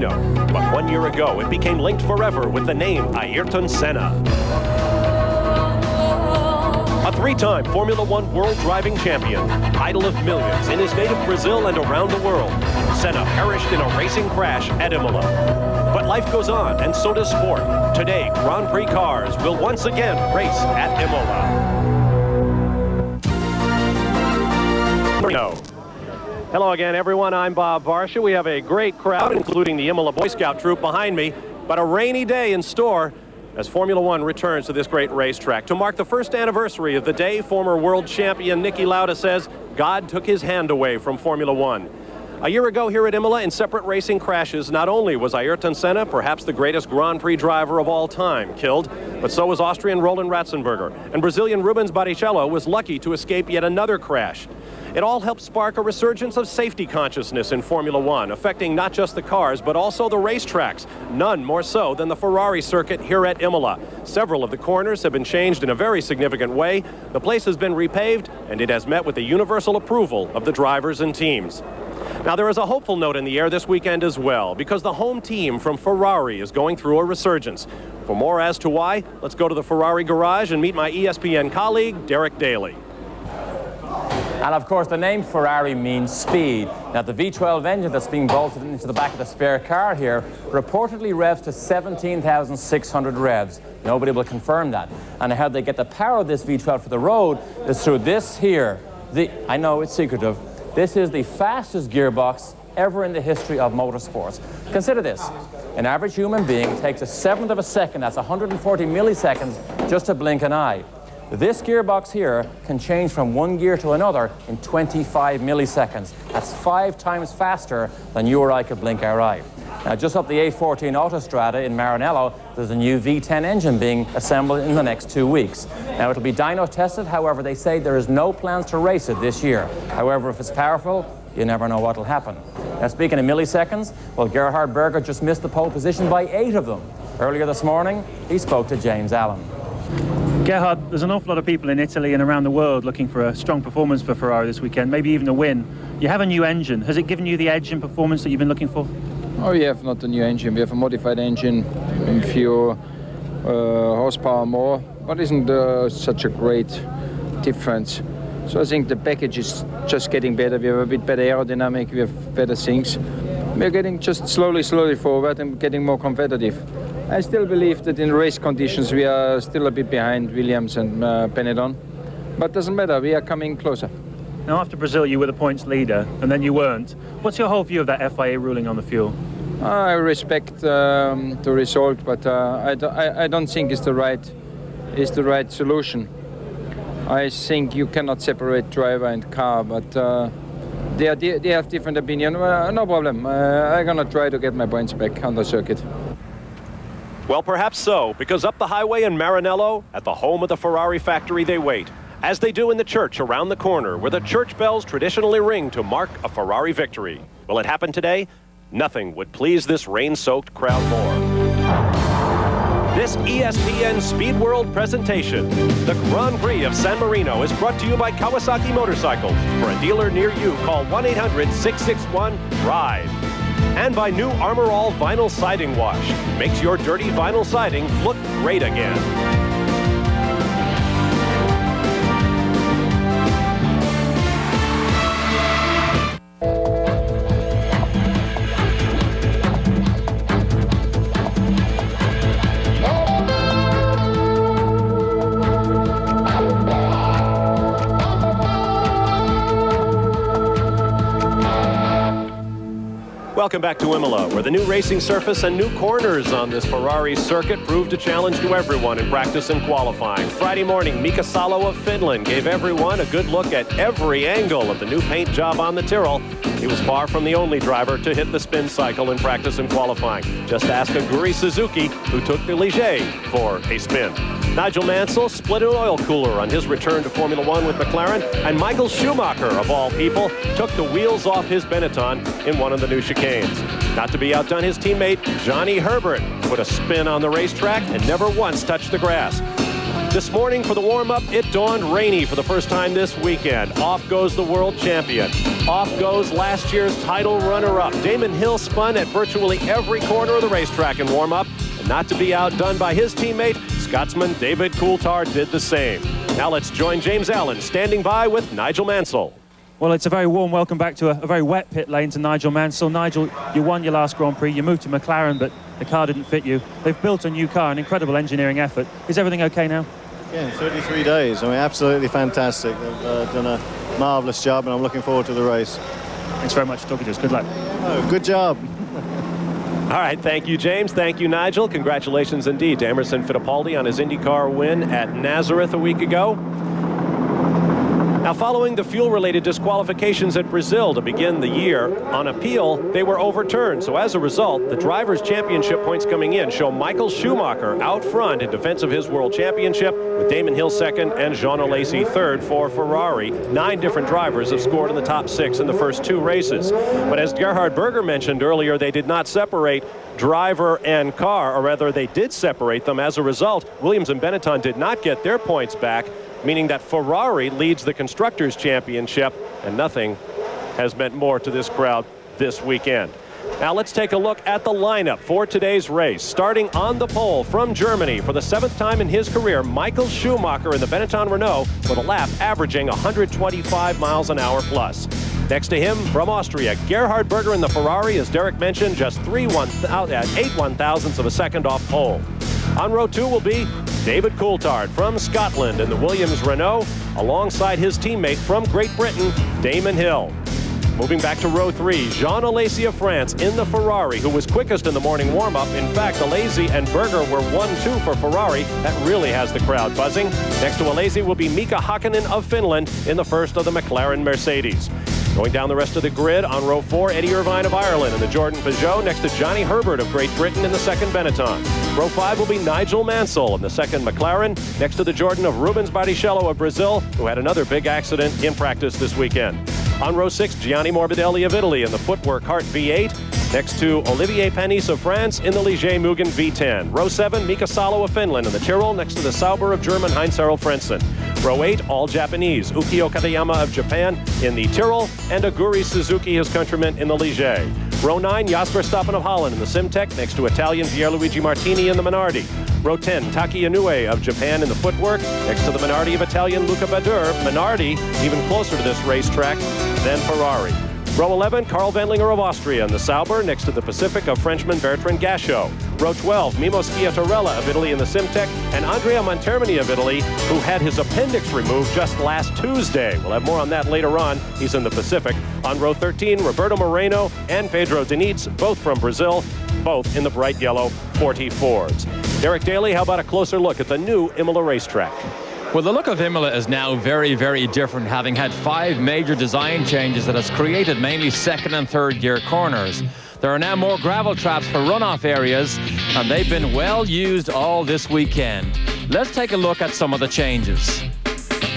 Marino. But 1 year ago, it became linked forever with the name Ayrton Senna. A three-time Formula One world driving champion, idol of millions in his native Brazil and around the world, Senna perished in a racing crash at Imola. But life goes on, and so does sport. Today, Grand Prix cars will once again race at Imola. Marino. Hello again, everyone. I'm Bob Barsha. We have a great crowd, including the Imola Boy Scout troop behind me, but a rainy day in store as Formula One returns to this great racetrack. To mark the first anniversary of the day, former world champion Niki Lauda says God took his hand away from Formula One. A year ago here at Imola, in separate racing crashes, not only was Ayrton Senna, perhaps the greatest Grand Prix driver of all time, killed, but so was Austrian Roland Ratzenberger, and Brazilian Rubens Barrichello was lucky to escape yet another crash. It all helped spark a resurgence of safety consciousness in Formula One, affecting not just the cars, but also the racetracks, none more so than the Ferrari circuit here at Imola. Several of the corners have been changed in a very significant way. The place has been repaved, and it has met with the universal approval of the drivers and teams. Now, there is a hopeful note in the air this weekend as well, because the home team from Ferrari is going through a resurgence. For more as to why, let's go to the Ferrari garage and meet my ESPN colleague, Derek Daly. And of course, the name Ferrari means speed. Now, the V12 engine that's being bolted into the back of the spare car here reportedly revs to 17,600 revs. Nobody will confirm that. And how they get the power of this V12 for the road is through this here. I know it's secretive. This is the fastest gearbox ever in the history of motorsports. Consider this. An average human being takes a seventh of a second, that's 140 milliseconds, just to blink an eye. This gearbox here can change from one gear to another in 25 milliseconds. That's 5 times faster than you or I could blink our eye. Now, just up the A14 Autostrada in Maranello, there's a new V10 engine being assembled in the next 2 weeks. Now, it'll be dyno tested. However, they say there is no plans to race it this year. However, if it's powerful, you never know what will happen. Now, speaking of milliseconds, well, Gerhard Berger just missed the pole position by 8 of them. Earlier this morning, he spoke to James Allen. Gerhard, there's an awful lot of people in Italy and around the world looking for a strong performance for Ferrari this weekend, maybe even a win. You have a new engine. Has it given you the edge in performance that you've been looking for? Oh, we have not a new engine. We have a modified engine, a few horsepower more, but isn't such a great difference. So I think the package is just getting better. We have a bit better aerodynamic, we have better things. We're getting just slowly forward and getting more competitive. I still believe that in race conditions we are still a bit behind Williams and Benetton, but doesn't matter, we are coming closer. Now, after Brazil, you were the points leader, and then you weren't. What's your whole view of that FIA ruling on the fuel? I respect the result, but I don't think it's the right solution. I think you cannot separate driver and car, but they have different opinion. No problem. I'm gonna try to get my points back on the circuit. Well, perhaps so, because up the highway in Maranello, at the home of the Ferrari factory, they wait, as they do in the church around the corner, where the church bells traditionally ring to mark a Ferrari victory. Will it happen today? Nothing would please this rain-soaked crowd more. This ESPN Speed World presentation, the Grand Prix of San Marino, is brought to you by Kawasaki Motorcycles. For a dealer near you, call 1-800-661-RIDE. And by new Armor All Vinyl Siding Wash. Makes your dirty vinyl siding look great again. Welcome back to Imola, where the new racing surface and new corners on this Ferrari circuit proved a challenge to everyone in practice and qualifying. Friday morning, Mika Salo of Finland gave everyone a good look at every angle of the new paint job on the Tyrrell. He was far from the only driver to hit the spin cycle in practice and qualifying. Just ask Aguri Suzuki, who took the Ligier for a spin. Nigel Mansell split an oil cooler on his return to Formula One with McLaren, and Michael Schumacher, of all people, took the wheels off his Benetton in one of the new chicanes. Not to be outdone, his teammate Johnny Herbert put a spin on the racetrack and never once touched the grass. This morning for the warm-up, it dawned rainy for the first time this weekend. Off goes the world champion. Off goes last year's title runner-up. Damon Hill spun at virtually every corner of the racetrack in warm-up. And not to be outdone by his teammate, Scotsman David Coulthard did the same. Now let's join James Allen standing by with Nigel Mansell. Well, it's a very warm welcome back to a very wet pit lane to Nigel Mansell. Nigel, you won your last Grand Prix. You moved to McLaren, but the car didn't fit you. They've built a new car, an incredible engineering effort. Is everything okay now? Yeah, 33 days. I mean, absolutely fantastic. They've done a marvellous job, and I'm looking forward to the race. Thanks very much for talking to us. Good luck. Oh, good job. All right, thank you, James. Thank you, Nigel. Congratulations indeed to Emerson Fittipaldi on his IndyCar win at Nazareth a week ago. Now, following the fuel-related disqualifications at Brazil to begin the year, on appeal, they were overturned. So as a result, the Drivers' Championship points coming in show Michael Schumacher out front in defense of his World Championship, with Damon Hill second and Jean Alesi third for Ferrari. 9 different drivers have scored in the top 6 in the first 2 races. But as Gerhard Berger mentioned earlier, they did not separate driver and car, or rather they did separate them. As a result, Williams and Benetton did not get their points back, meaning that Ferrari leads the Constructors' Championship, and nothing has meant more to this crowd this weekend. Now let's take a look at the lineup for today's race. Starting on the pole from Germany for the 7th time in his career, Michael Schumacher in the Benetton Renault with a lap averaging 125 miles an hour plus. Next to him from Austria, Gerhard Berger in the Ferrari, as Derek mentioned, just 8 1/1000ths of a second off pole. On row 2 will be David Coulthard from Scotland in the Williams Renault, alongside his teammate from Great Britain, Damon Hill. Moving back to row 3, Jean Alesi of France in the Ferrari, who was quickest in the morning warm-up. In fact, Alesi and Berger were 1-2 for Ferrari. That really has the crowd buzzing. Next to Alesi will be Mika Hakkinen of Finland in the first of the McLaren Mercedes. Going down the rest of the grid, on row 4, Eddie Irvine of Ireland in the Jordan Peugeot, next to Johnny Herbert of Great Britain in the second Benetton. Row 5 will be Nigel Mansell in the second McLaren, next to the Jordan of Rubens Barrichello of Brazil, who had another big accident in practice this weekend. On row 6, Gianni Morbidelli of Italy in the Footwork Hart V8, next to Olivier Panis of France in the Ligier Mugen V10. Row 7, Mika Salo of Finland in the Tyrrell, next to the Sauber of German Heinz-Harald Frentzen. Row 8, all Japanese, Ukio Katayama of Japan in the Tyrrell, and Aguri Suzuki, his countryman, in the Ligier. Row 9, Jasper Verstappen of Holland in the Simtek, next to Italian Pierluigi Martini in the Minardi. Row 10, Taki Inoue of Japan in the Footwork, next to the Minardi of Italian Luca Badur. Minardi even closer to this racetrack than Ferrari. Row 11, Carl Wendlinger of Austria in the Sauber, next to the Pacific of Frenchman Bertrand Gachot. Row 12, Mimo Schiatarella of Italy in the Simtek, and Andrea Montermini of Italy, who had his appendix removed just last Tuesday. We'll have more on that later on. He's in the Pacific. On row 13, Roberto Marino and Pedro Diniz, both from Brazil, both in the bright yellow 44s. Derek Daly, how about a closer look at the new Imola racetrack? Well, the look of Imola is now very, very different, having had 5 major design changes that has created mainly second and third gear corners. There are now more gravel traps for runoff areas, and they've been well used all this weekend. Let's take a look at some of the changes.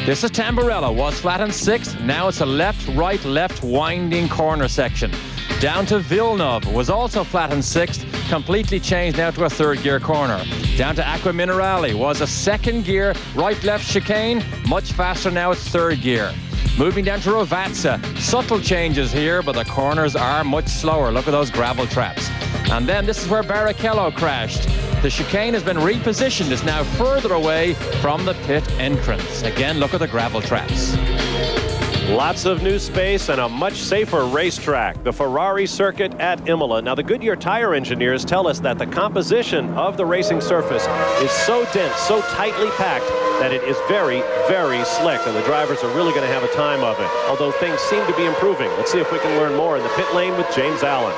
This is Tamburello, was flattened 6th, now it's a left, left winding corner section. Down to Villeneuve, was also flattened 6th, completely changed now to a third gear corner. Down to Acqua Minerale, was a second gear, right-left chicane, much faster now it's third gear. Moving down to Rovazza, subtle changes here, but the corners are much slower. Look at those gravel traps. And then this is where Barrichello crashed. The chicane has been repositioned, it's now further away from the pit entrance. Again, look at the gravel traps. Lots of new space and a much safer racetrack, the Ferrari circuit at Imola. Now, the Goodyear tire engineers tell us that the composition of the racing surface is so dense, so tightly packed, that it is very, very slick, and the drivers are really going to have a time of it, although things seem to be improving. Let's see if we can learn more in the pit lane with James Allen.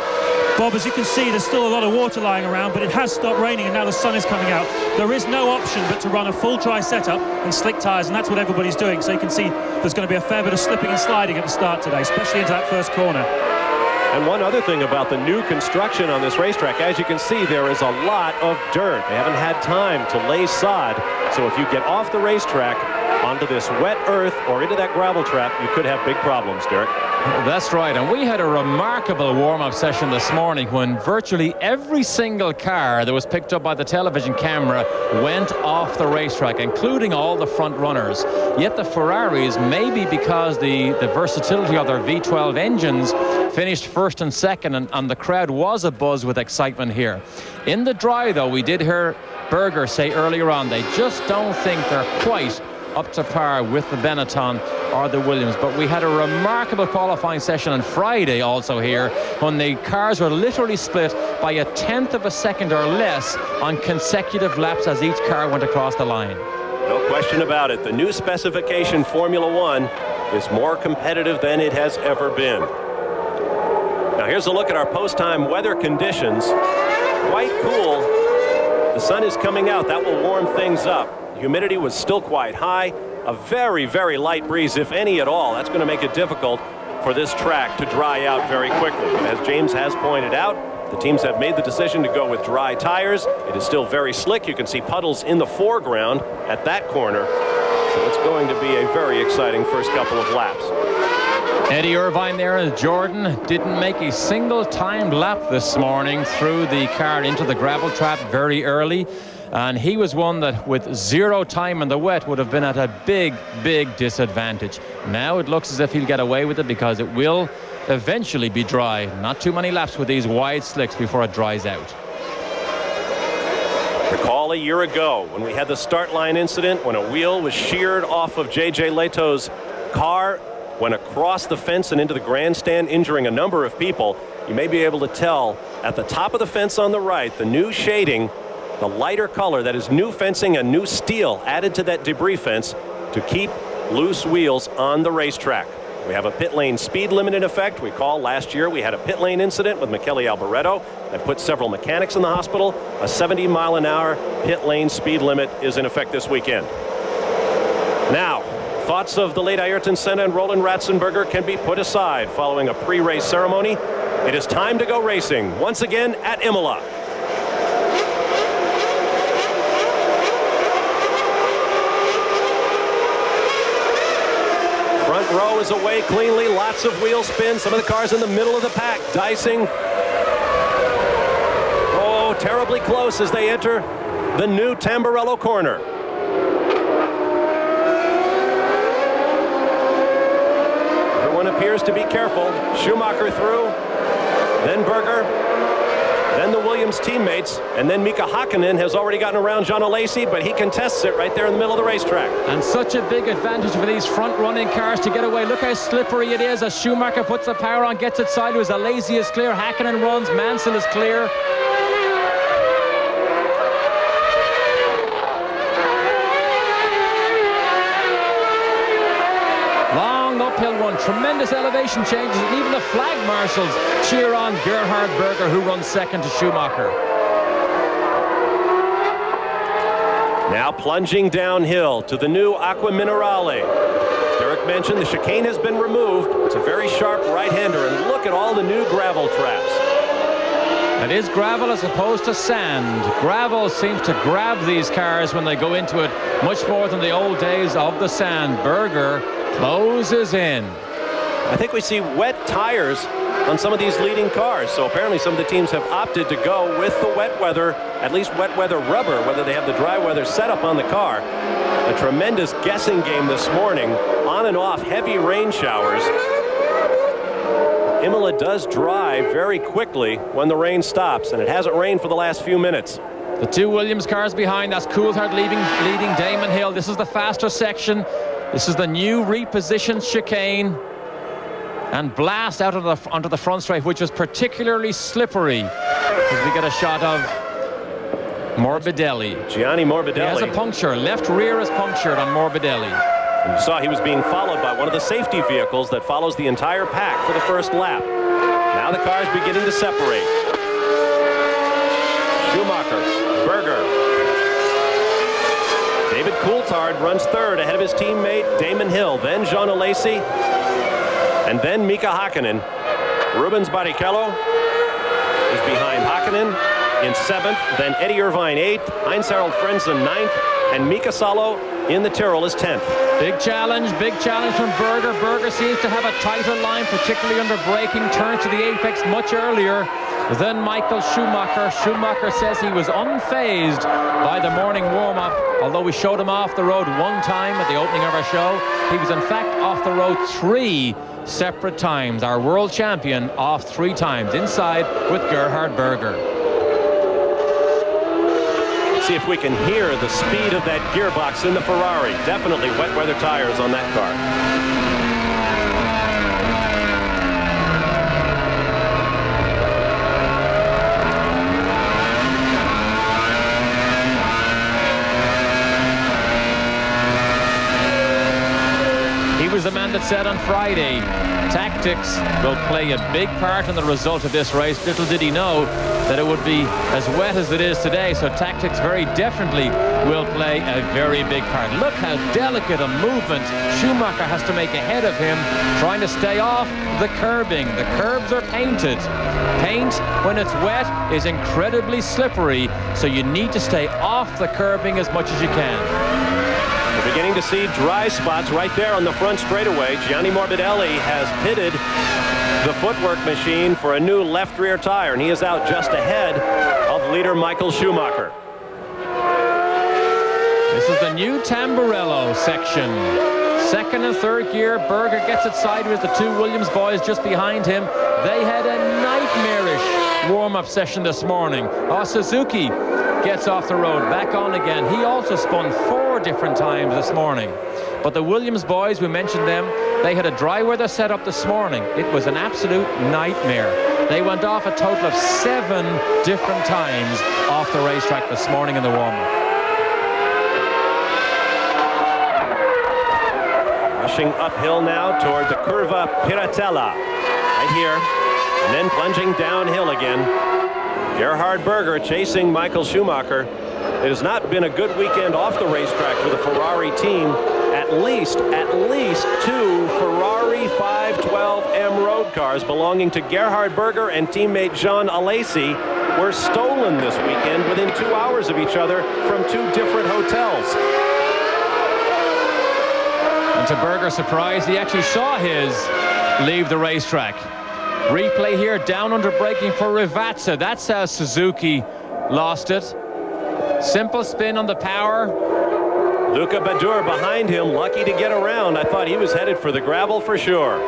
Bob, as you can see, there's still a lot of water lying around, but it has stopped raining and now the sun is coming out. There is no option but to run a full dry setup and slick tyres, and that's what everybody's doing. So you can see there's going to be a fair bit of slipping and sliding at the start today, especially into that first corner. And one other thing about the new construction on this racetrack, as you can see, there is a lot of dirt. They haven't had time to lay sod. So if you get off the racetrack onto this wet earth or into that gravel trap, you could have big problems, Derek. That's right, and we had a remarkable warm-up session this morning when virtually every single car that was picked up by the television camera went off the racetrack, including all the front runners. Yet the Ferraris, maybe because the versatility of their V12 engines, finished first and second, and the crowd was abuzz with excitement here. In the dry, though, we did hear Berger say earlier on they just don't think they're quite up to par with the Benetton or the Williams. But we had a remarkable qualifying session on Friday also here when the cars were literally split by 1/10 of a second or less on consecutive laps as each car went across the line. No question about it. The new specification Formula One is more competitive than it has ever been. Now here's a look at our post-time weather conditions. Quite cool. The sun is coming out. That will warm things up. Humidity was still quite high. A very, very light breeze, if any at all. That's going to make it difficult for this track to dry out very quickly. As James has pointed out, the teams have made the decision to go with dry tires. It is still very slick. You can see puddles in the foreground at that corner. So it's going to be a very exciting first couple of laps. Eddie Irvine there in Jordan didn't make a single timed lap this morning through the car into the gravel trap very early. And he was one that with zero time in the wet would have been at a big, big disadvantage. Now it looks as if he'll get away with it because it will eventually be dry. Not too many laps with these wide slicks before it dries out. Recall a year ago when we had the start line incident when a wheel was sheared off of J.J. Leto's car, went across the fence and into the grandstand, injuring a number of people. You may be able to tell at the top of the fence on the right, the new shading, the lighter color, that is new fencing and new steel added to that debris fence to keep loose wheels on the racetrack. We have a pit lane speed limit in effect. Recall last year we had a pit lane incident with Michele Alboreto that put several mechanics in the hospital. A 70-mile-an-hour pit lane speed limit is in effect this weekend. Now, thoughts of the late Ayrton Senna and Roland Ratzenberger can be put aside following a pre-race ceremony. It is time to go racing once again at Imola. Front row is away cleanly, lots of wheel spin. Some of the cars in the middle of the pack dicing. Oh, terribly close as they enter the new Tamburello corner. Everyone appears to be careful. Schumacher through, then Berger, then the Williams teammates, and then Mika Hakkinen has already gotten around Jean Alesi, but he contests it right there in the middle of the racetrack. And such a big advantage for these front-running cars to get away. Look how slippery it is as Schumacher puts the power on, gets it sideways. Alesi is clear, Hakkinen runs, Mansell is clear. Long uphill run, tremendous elevation changes, and even the flag marshals cheer on Gerhard Berger, who runs second to Schumacher. Now plunging downhill to the new Acqua Minerale. Derek mentioned the chicane has been removed. It's a very sharp right-hander, and look at all the new gravel traps. It is gravel as opposed to sand. Gravel seems to grab these cars when they go into it much more than the old days of the sand. Berger closes in. I think we see wet tires on some of these leading cars, so apparently some of the teams have opted to go with the wet weather, at least wet weather rubber, whether they have the dry weather setup on the car. A tremendous guessing game this morning, on and off heavy rain showers. Imola does dry very quickly when the rain stops, and it hasn't rained for the last few minutes. The two Williams cars behind, that's Coulthard leading Damon Hill. This is the faster section. This is the new repositioned chicane. And blast out of onto the front straight, which was particularly slippery, as we get a shot of Morbidelli. Gianni Morbidelli. He has a puncture. Left rear is punctured on Morbidelli. And you saw he was being followed by one of the safety vehicles that follows the entire pack for the first lap. Now the cars beginning to separate. Schumacher, Berger. David Coulthard runs third ahead of his teammate Damon Hill, then Jean Alesi, and then Mika Hakkinen. Rubens Barrichello is behind Hakkinen in seventh, then Eddie Irvine eighth, Heinz-Harald Frentzen ninth, and Mika Salo in the Tyrrell is 10th. Big challenge from Berger. Berger seems to have a tighter line, particularly under braking, turn to the apex much earlier than Michael Schumacher. Schumacher says he was unfazed by the morning warm-up, although we showed him off the road one time at the opening of our show. He was in fact off the road 3 separate times. Our world champion off 3 times inside with Gerhard Berger. See if we can hear the speed of that gearbox in the Ferrari. Definitely wet weather tires on that car. He was the man that said on Friday, tactics will play a big part in the result of this race. Little did he know that it would be as wet as it is today, so tactics very definitely will play a very big part. Look how delicate a movement Schumacher has to make ahead of him, trying to stay off the curbing. The curbs are painted. Paint, when it's wet, is incredibly slippery, so you need to stay off the curbing as much as you can. We're beginning to see dry spots right there on the front straightaway. Gianni Morbidelli has pitted the footwork machine for a new left rear tire, and he is out just ahead of leader Michael Schumacher. This is the new Tamburello section. Second and third gear. Berger gets it sideways. The 2 Williams boys just behind him. They had a nightmarish warm-up session this morning. Suzuki gets off the road, back on again. He also spun 4 different times this morning. But the Williams boys, we mentioned them, they had a dry weather setup this morning. It was an absolute nightmare. They went off a total of 7 different times off the racetrack this morning in the warm-up. Rushing uphill now toward the Curva Piratella. Right here. And then plunging downhill again. Gerhard Berger chasing Michael Schumacher. It has not been a good weekend off the racetrack for the Ferrari team. At least 2 Ferrari 512M road cars belonging to Gerhard Berger and teammate Jean Alesi were stolen this weekend within 2 hours of each other from 2 different hotels. And to Berger's surprise, he actually saw his leave the racetrack. Replay here, down under braking for Rivazza. That's how Suzuki lost it. Simple spin on the power. Luca Badour behind him, lucky to get around. I thought he was headed for the gravel for sure.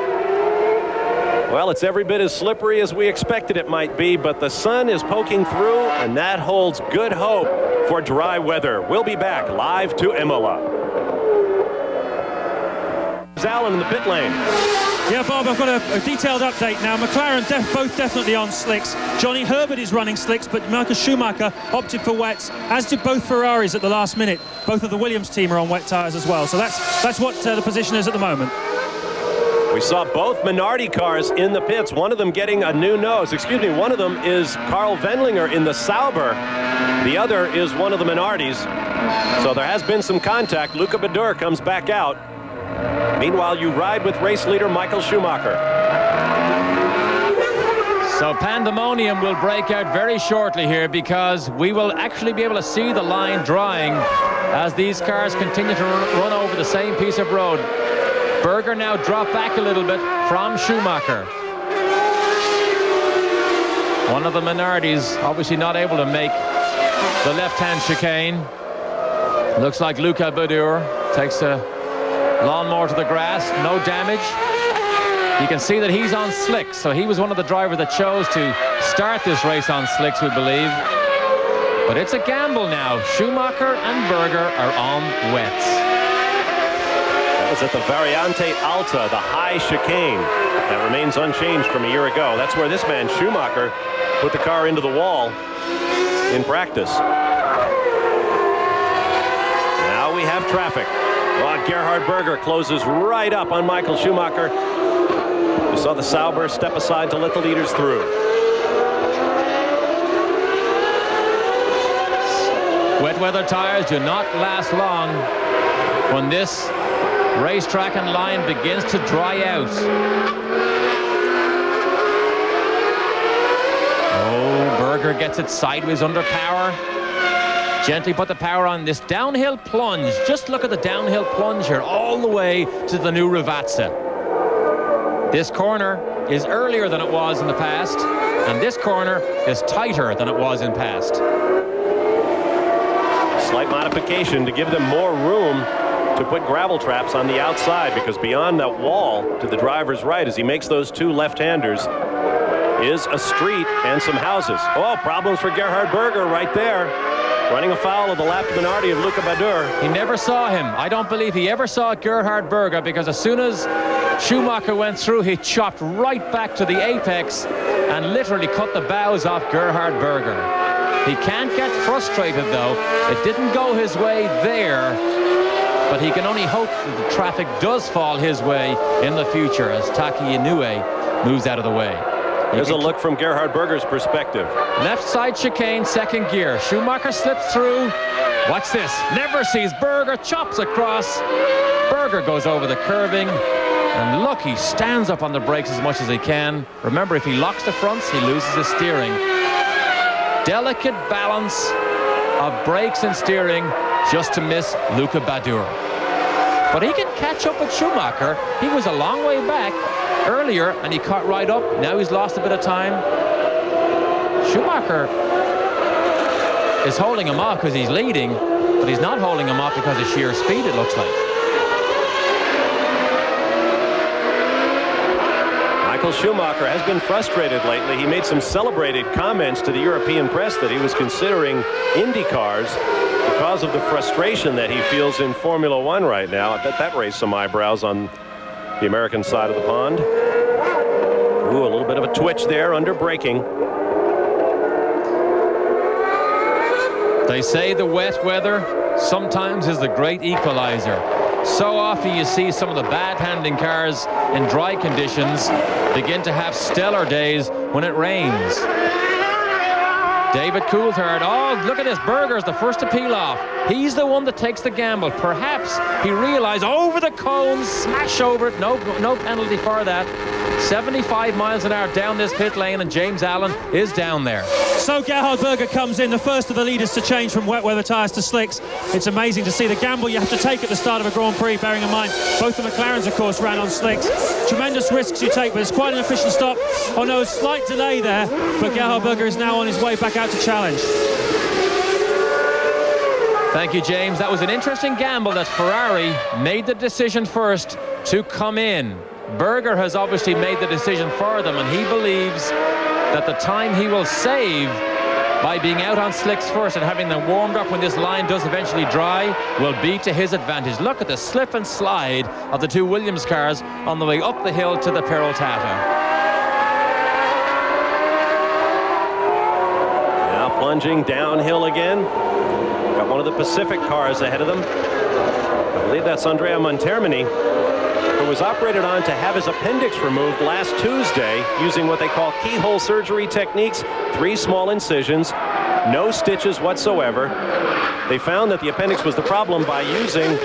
Well, it's every bit as slippery as we expected it might be, but the sun is poking through, and that holds good hope for dry weather. We'll be back live to Imola. Allen in the pit lane. Yeah, Bob, I've got a detailed update now. McLaren both definitely on slicks. Johnny Herbert is running slicks, but Michael Schumacher opted for wets, as did both Ferraris at the last minute. Both of the Williams team are on wet tyres as well. So that's what the position is at the moment. We saw both Minardi cars in the pits, one of them getting a new nose. Excuse me, one of them is Carl Wendlinger in the Sauber. The other is one of the Minardis. So there has been some contact. Luca Badour comes back out. Meanwhile, you ride with race leader Michael Schumacher. So pandemonium will break out very shortly here, because we will actually be able to see the line drying as these cars continue to run over the same piece of road. Berger now dropped back a little bit from Schumacher. One of the Minardis obviously not able to make the left-hand chicane. Looks like Luca Badour takes a lawnmower to the grass, no damage. You can see that he's on slicks, so he was one of the drivers that chose to start this race on slicks, we believe. But it's a gamble now. Schumacher and Berger are on wets. That was at the Variante Alta, the high chicane that remains unchanged from a year ago. That's where this man, Schumacher, put the car into the wall in practice. Now we have traffic. Well, Gerhard Berger closes right up on Michael Schumacher. We saw the Sauber step aside to let the leaders through. Wet weather tires do not last long when this racetrack and line begins to dry out. Oh, Berger gets it sideways under power. Gently put the power on this downhill plunge. Just look at the downhill plunge here, all the way to the new Rivazza. This corner is earlier than it was in the past, and this corner is tighter than it was in past. Slight modification to give them more room to put gravel traps on the outside, because beyond that wall to the driver's right, as he makes those two left-handers, is a street and some houses. Oh, problems for Gerhard Berger right there, running afoul of the lap Minardi of Luca Badoer. He never saw him. I don't believe he ever saw Gerhard Berger, because as soon as Schumacher went through, he chopped right back to the apex and literally cut the bows off Gerhard Berger. He can't get frustrated, though. It didn't go his way there, but he can only hope that the traffic does fall his way in the future as Taki Inoue moves out of the way. Here's a look from Gerhard Berger's perspective. Left side chicane, second gear. Schumacher slips through. Watch this. Never sees Berger, chops across. Berger goes over the curbing. And look, he stands up on the brakes as much as he can. Remember, if he locks the fronts, he loses his steering. Delicate balance of brakes and steering just to miss Luca Badoer. But he can catch up with Schumacher. He was a long way back earlier, and he caught right up. Now he's lost a bit of time. Schumacher is holding him off because he's leading, but he's not holding him off because of sheer speed, it looks like. Michael Schumacher has been frustrated lately. He made some celebrated comments to the European press that he was considering Indy cars because of the frustration that he feels in Formula One right now. I bet that raised some eyebrows on the American side of the pond. Ooh, a little bit of a twitch there under braking. They say the wet weather sometimes is the great equalizer. So often you see some of the bad-handling cars in dry conditions begin to have stellar days when it rains. David Coulthard, oh, look at this. Berger's the first to peel off. He's the one that takes the gamble. Perhaps he realized over the cones, smash over it, no penalty for that. 75 miles an hour down this pit lane, and James Allen is down there. So Gerhard Berger comes in, the first of the leaders to change from wet weather tyres to slicks. It's amazing to see the gamble you have to take at the start of a Grand Prix, bearing in mind both the McLarens, of course, ran on slicks. Tremendous risks you take, but it's quite an efficient stop. Oh no, a slight delay there, but Gerhard Berger is now on his way back out to challenge. Thank you, James. That was an interesting gamble that Ferrari made the decision first to come in. Berger has obviously made the decision for them, and he believes that the time he will save by being out on slicks first and having them warmed up when this line does eventually dry will be to his advantage. Look at the slip and slide of the two Williams cars on the way up the hill to the Peraltata. Now plunging downhill again. Got one of the Pacific cars ahead of them. I believe that's Andrea Montermini, who was operated on to have his appendix removed last Tuesday using what they call keyhole surgery techniques. 3 small incisions, no stitches whatsoever. They found that the appendix was the problem by using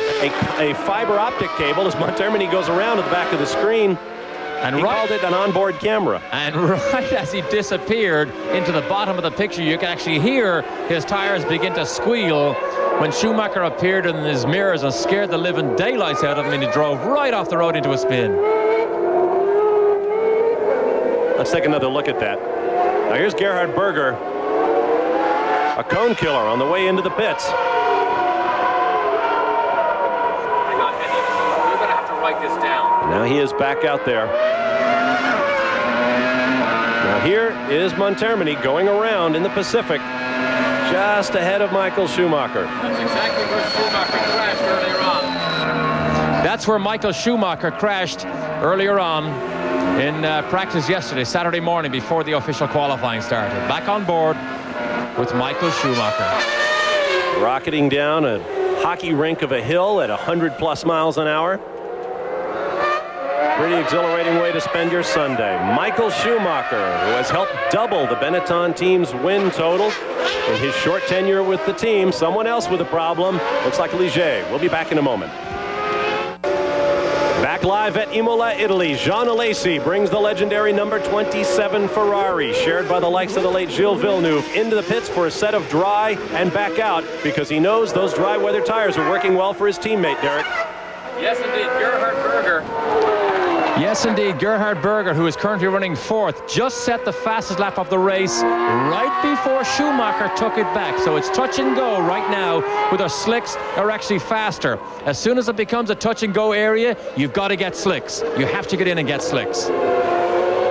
a fiber optic cable as Montermini goes around to the back of the screen. And he called it an onboard camera. And right as he disappeared into the bottom of the picture, you can actually hear his tires begin to squeal when Schumacher appeared in his mirrors and scared the living daylights out of him, and he drove right off the road into a spin. Let's take another look at that. Now here's Gerhard Berger, a cone killer on the way into the pits. Hang on, Eddie. You're going to have to write this down. Now he is back out there. Now here is Montermini going around in the Pacific, just ahead of Michael Schumacher. That's exactly where Schumacher crashed earlier on. That's where Michael Schumacher crashed earlier on in practice yesterday, Saturday morning, before the official qualifying started. Back on board with Michael Schumacher. Rocketing down a hockey rink of a hill at 100+ miles an hour. Pretty exhilarating way to spend your Sunday. Michael Schumacher, who has helped double the Benetton team's win total in his short tenure with the team. Someone else with a problem. Looks like Ligier. We'll be back in a moment. Back live at Imola, Italy, Jean Alesi brings the legendary number 27 Ferrari, shared by the likes of the late Gilles Villeneuve, into the pits for a set of dry and back out because he knows those dry weather tires are working well for his teammate, Derek. Yes, indeed, Gerhard Berger. Yes, indeed, Gerhard Berger, who is currently running 4th, just set the fastest lap of the race right before Schumacher took it back. So it's touch and go right now, with our slicks are actually faster. As soon as it becomes a touch and go area, you've got to get slicks. You have to get in and get slicks.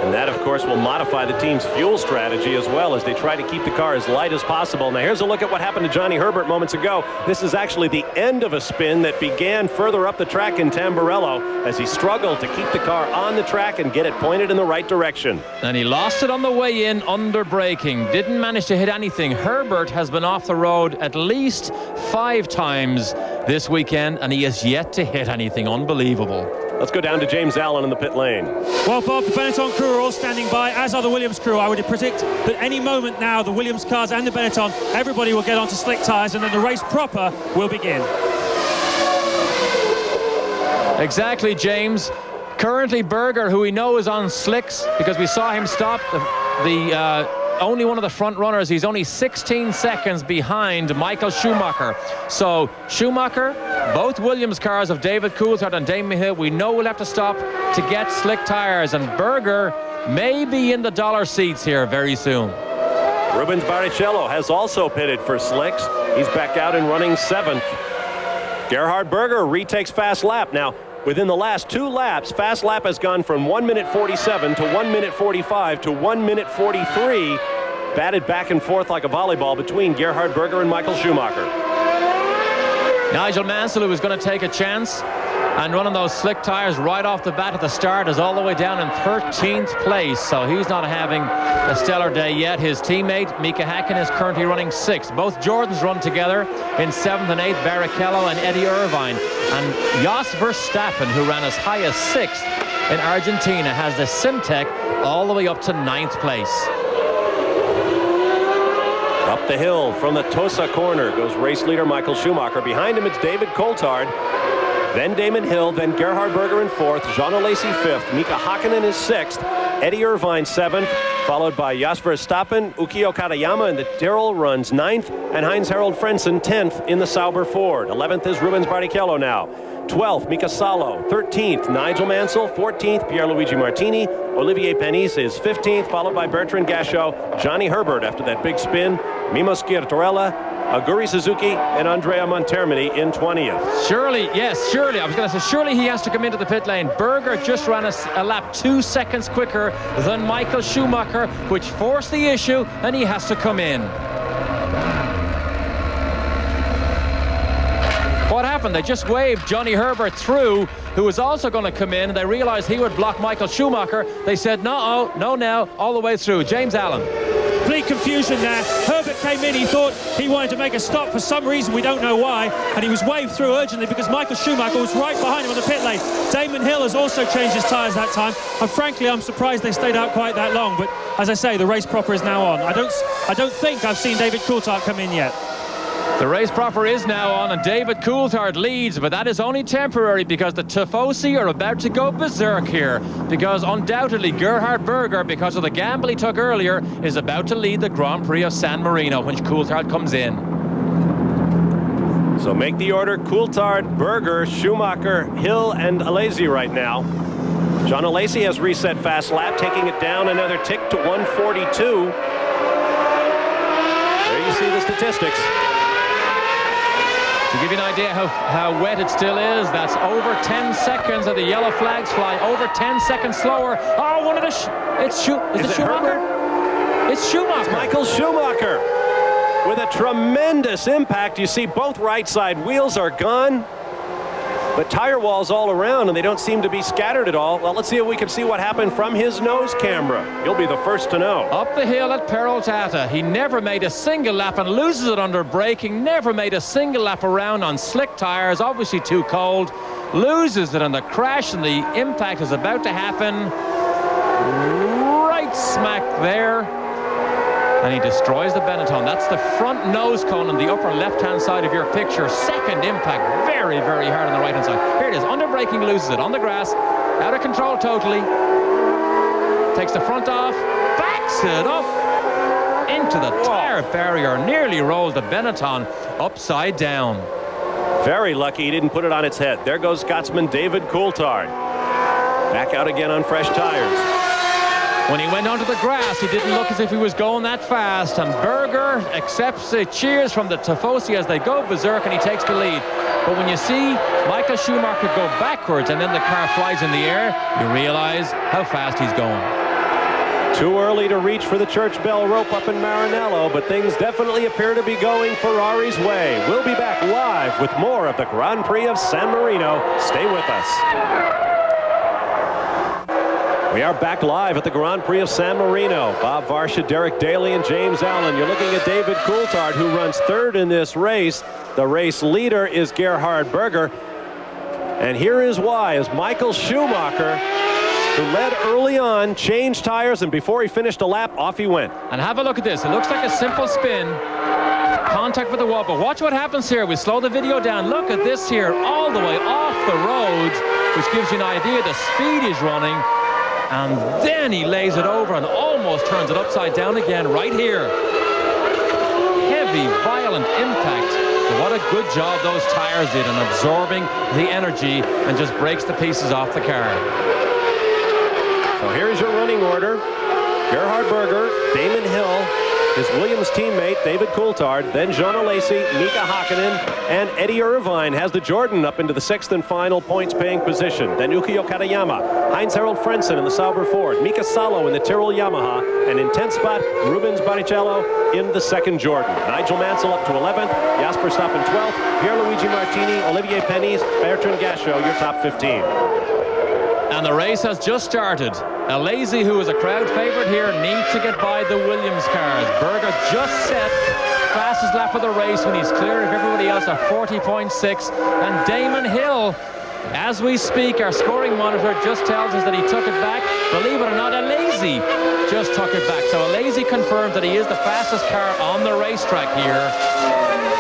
And that, of course, will modify the team's fuel strategy as well as they try to keep the car as light as possible. Now, here's a look at what happened to Johnny Herbert moments ago. This is actually the end of a spin that began further up the track in Tamburello as he struggled to keep the car on the track and get it pointed in the right direction. And he lost it on the way in under braking. Didn't manage to hit anything. Herbert has been off the road at least 5 times this weekend, and he has yet to hit anything. Unbelievable. Let's go down to James Allen in the pit lane. Well, Bob, the Benetton crew are all standing by, as are the Williams crew. I would predict that any moment now, the Williams cars and the Benetton, everybody will get onto slick tyres, and then the race proper will begin. Exactly, James. Currently, Berger, who we know is on slicks, because we saw him stop only one of the front runners. He's only 16 seconds behind Michael Schumacher. So Schumacher, both Williams cars of David Coulthard and Damon Hill, we know we'll have to stop to get slick tires, and Berger may be in the dollar seats here very soon. Rubens Barrichello has also pitted for slicks. He's back out and running 7th. Gerhard Berger retakes fast lap. Now, within the last 2 laps, fast lap has gone from 1 minute 47 to 1 minute 45 to 1 minute 43, batted back and forth like a volleyball between Gerhard Berger and Michael Schumacher. Nigel Mansell, who was going to take a chance and running those slick tires right off the bat at the start, is all the way down in 13th place, so he's not having a stellar day yet. His teammate Mika Hakkinen is currently running 6th. Both Jordans run together in 7th and 8th, Barrichello and Eddie Irvine. And Jos Verstappen, who ran as high as 6th in Argentina, has the Simtek all the way up to 9th place. Up the hill from the Tosa corner goes race leader Michael Schumacher. Behind him it's David Coulthard, then Damon Hill, then Gerhard Berger in 4th, Jean Alesi 5th, Mika Hakkinen is 6th, Eddie Irvine 7th, followed by Jos Verstappen, Ukio Katayama in the Tyrrell runs 9th, and Heinz-Harald Frentzen 10th in the Sauber Ford. 11th is Rubens Barrichello now. 12th, Mika Salo. 13th, Nigel Mansell. 14th, Pierluigi Martini. Olivier Panis is 15th, followed by Bertrand Gachot, Johnny Herbert after that big spin, Mimo Sciartorella, Aguri Suzuki, and Andrea Montermini in 20th. Surely, yes, surely. I was going to say, surely he has to come into the pit lane. Berger just ran a lap 2 seconds quicker than Michael Schumacher, which forced the issue, and he has to come in. What happened? They just waved Johnny Herbert through, who was also going to come in, and they realized he would block Michael Schumacher. They said, no now, all the way through. James Allen. Complete confusion there. Herbert came in, he thought he wanted to make a stop for some reason, we don't know why, and he was waved through urgently because Michael Schumacher was right behind him on the pit lane. Damon Hill has also changed his tyres that time, and frankly I'm surprised they stayed out quite that long, but as I say, the race proper is now on. I don't think I've seen David Coulthard come in yet. The race proper is now on, and David Coulthard leads, but that is only temporary because the Tifosi are about to go berserk here, because undoubtedly Gerhard Berger, because of the gamble he took earlier, is about to lead the Grand Prix of San Marino when Coulthard comes in. So make the order: Coulthard, Berger, Schumacher, Hill, and Alesi right now. John Alesi has reset fast lap, taking it down another tick to 142. There you see the statistics. To give you an idea how wet it still is, that's over 10 seconds of the yellow flags fly, over 10 seconds slower. Oh, one of the... Is it Schumacher? Herbert? It's Schumacher. It's Michael Schumacher with a tremendous impact. You see both right side wheels are gone, but tire walls all around, and they don't seem to be scattered at all. Well, let's see if we can see what happened from his nose camera. You'll be the first to know. Up the hill at Peraltata, he never made a single lap and loses it under braking, never made a single lap around on slick tires, obviously too cold, loses it on the crash, and the impact is about to happen right smack there. and he destroys the Benetton. That's the front nose cone on the upper left-hand side of your picture. Second impact, very, very hard on the right-hand side. Here it is, under braking, loses it on the grass, out of control totally. Takes the front off, backs it up into the tire barrier, nearly rolls the Benetton upside down. Very lucky he didn't put it on its head. There goes Scotsman David Coulthard. Back out again on fresh tires. When he went onto the grass, he didn't look as if he was going that fast, and Berger accepts the cheers from the Tifosi as they go berserk, and he takes the lead. But when you see Michael Schumacher go backwards and then the car flies in the air, you realize how fast he's going. Too early to reach for the church bell rope up in Maranello, but things definitely appear to be going Ferrari's way. We'll be back live with more of the Grand Prix of San Marino. Stay with us. We are back live at the Grand Prix of San Marino. Bob Varsha, Derek Daly, and James Allen. You're looking at David Coulthard, who runs third in this race. The race leader is Gerhard Berger. And here is why, as Michael Schumacher, who led early on, changed tires, and before he finished a lap, off he went. And have a look at this. It looks like a simple spin. Contact with the wall, but watch what happens here. We slow the video down. Look at this here, all the way off the road, which gives you an idea the speed he's running. And then he lays it over and almost turns it upside down again right here. Heavy, violent impact. But what a good job those tires did in absorbing the energy and just breaks the pieces off the car. So here's your running order. Gerhard Berger, Damon Hill, his Williams teammate David Coulthard, then Jean Alesi, Mika Hakkinen, and Eddie Irvine has the Jordan up into the 6th and final points-paying position. Then Yukio Katayama, Heinz-Harald Frentzen in the Sauber Ford, Mika Salo in the Tyrrell Yamaha, and in 10th spot, Rubens Barrichello in the 2nd Jordan. Nigel Mansell up to 11th, Jasper Stoppen 12th, Pierluigi Martini, Olivier Penis, Bertrand Gachot, your top 15. And the race has just started. Alesi, who is a crowd favorite here, needs to get by the Williams cars. Berger just set fastest lap of the race when he's clear of everybody else at 40.6. And Damon Hill, as we speak, our scoring monitor just tells us that he took it back. Believe it or not, Alesi just took it back. So Alesi confirmed that he is the fastest car on the racetrack here.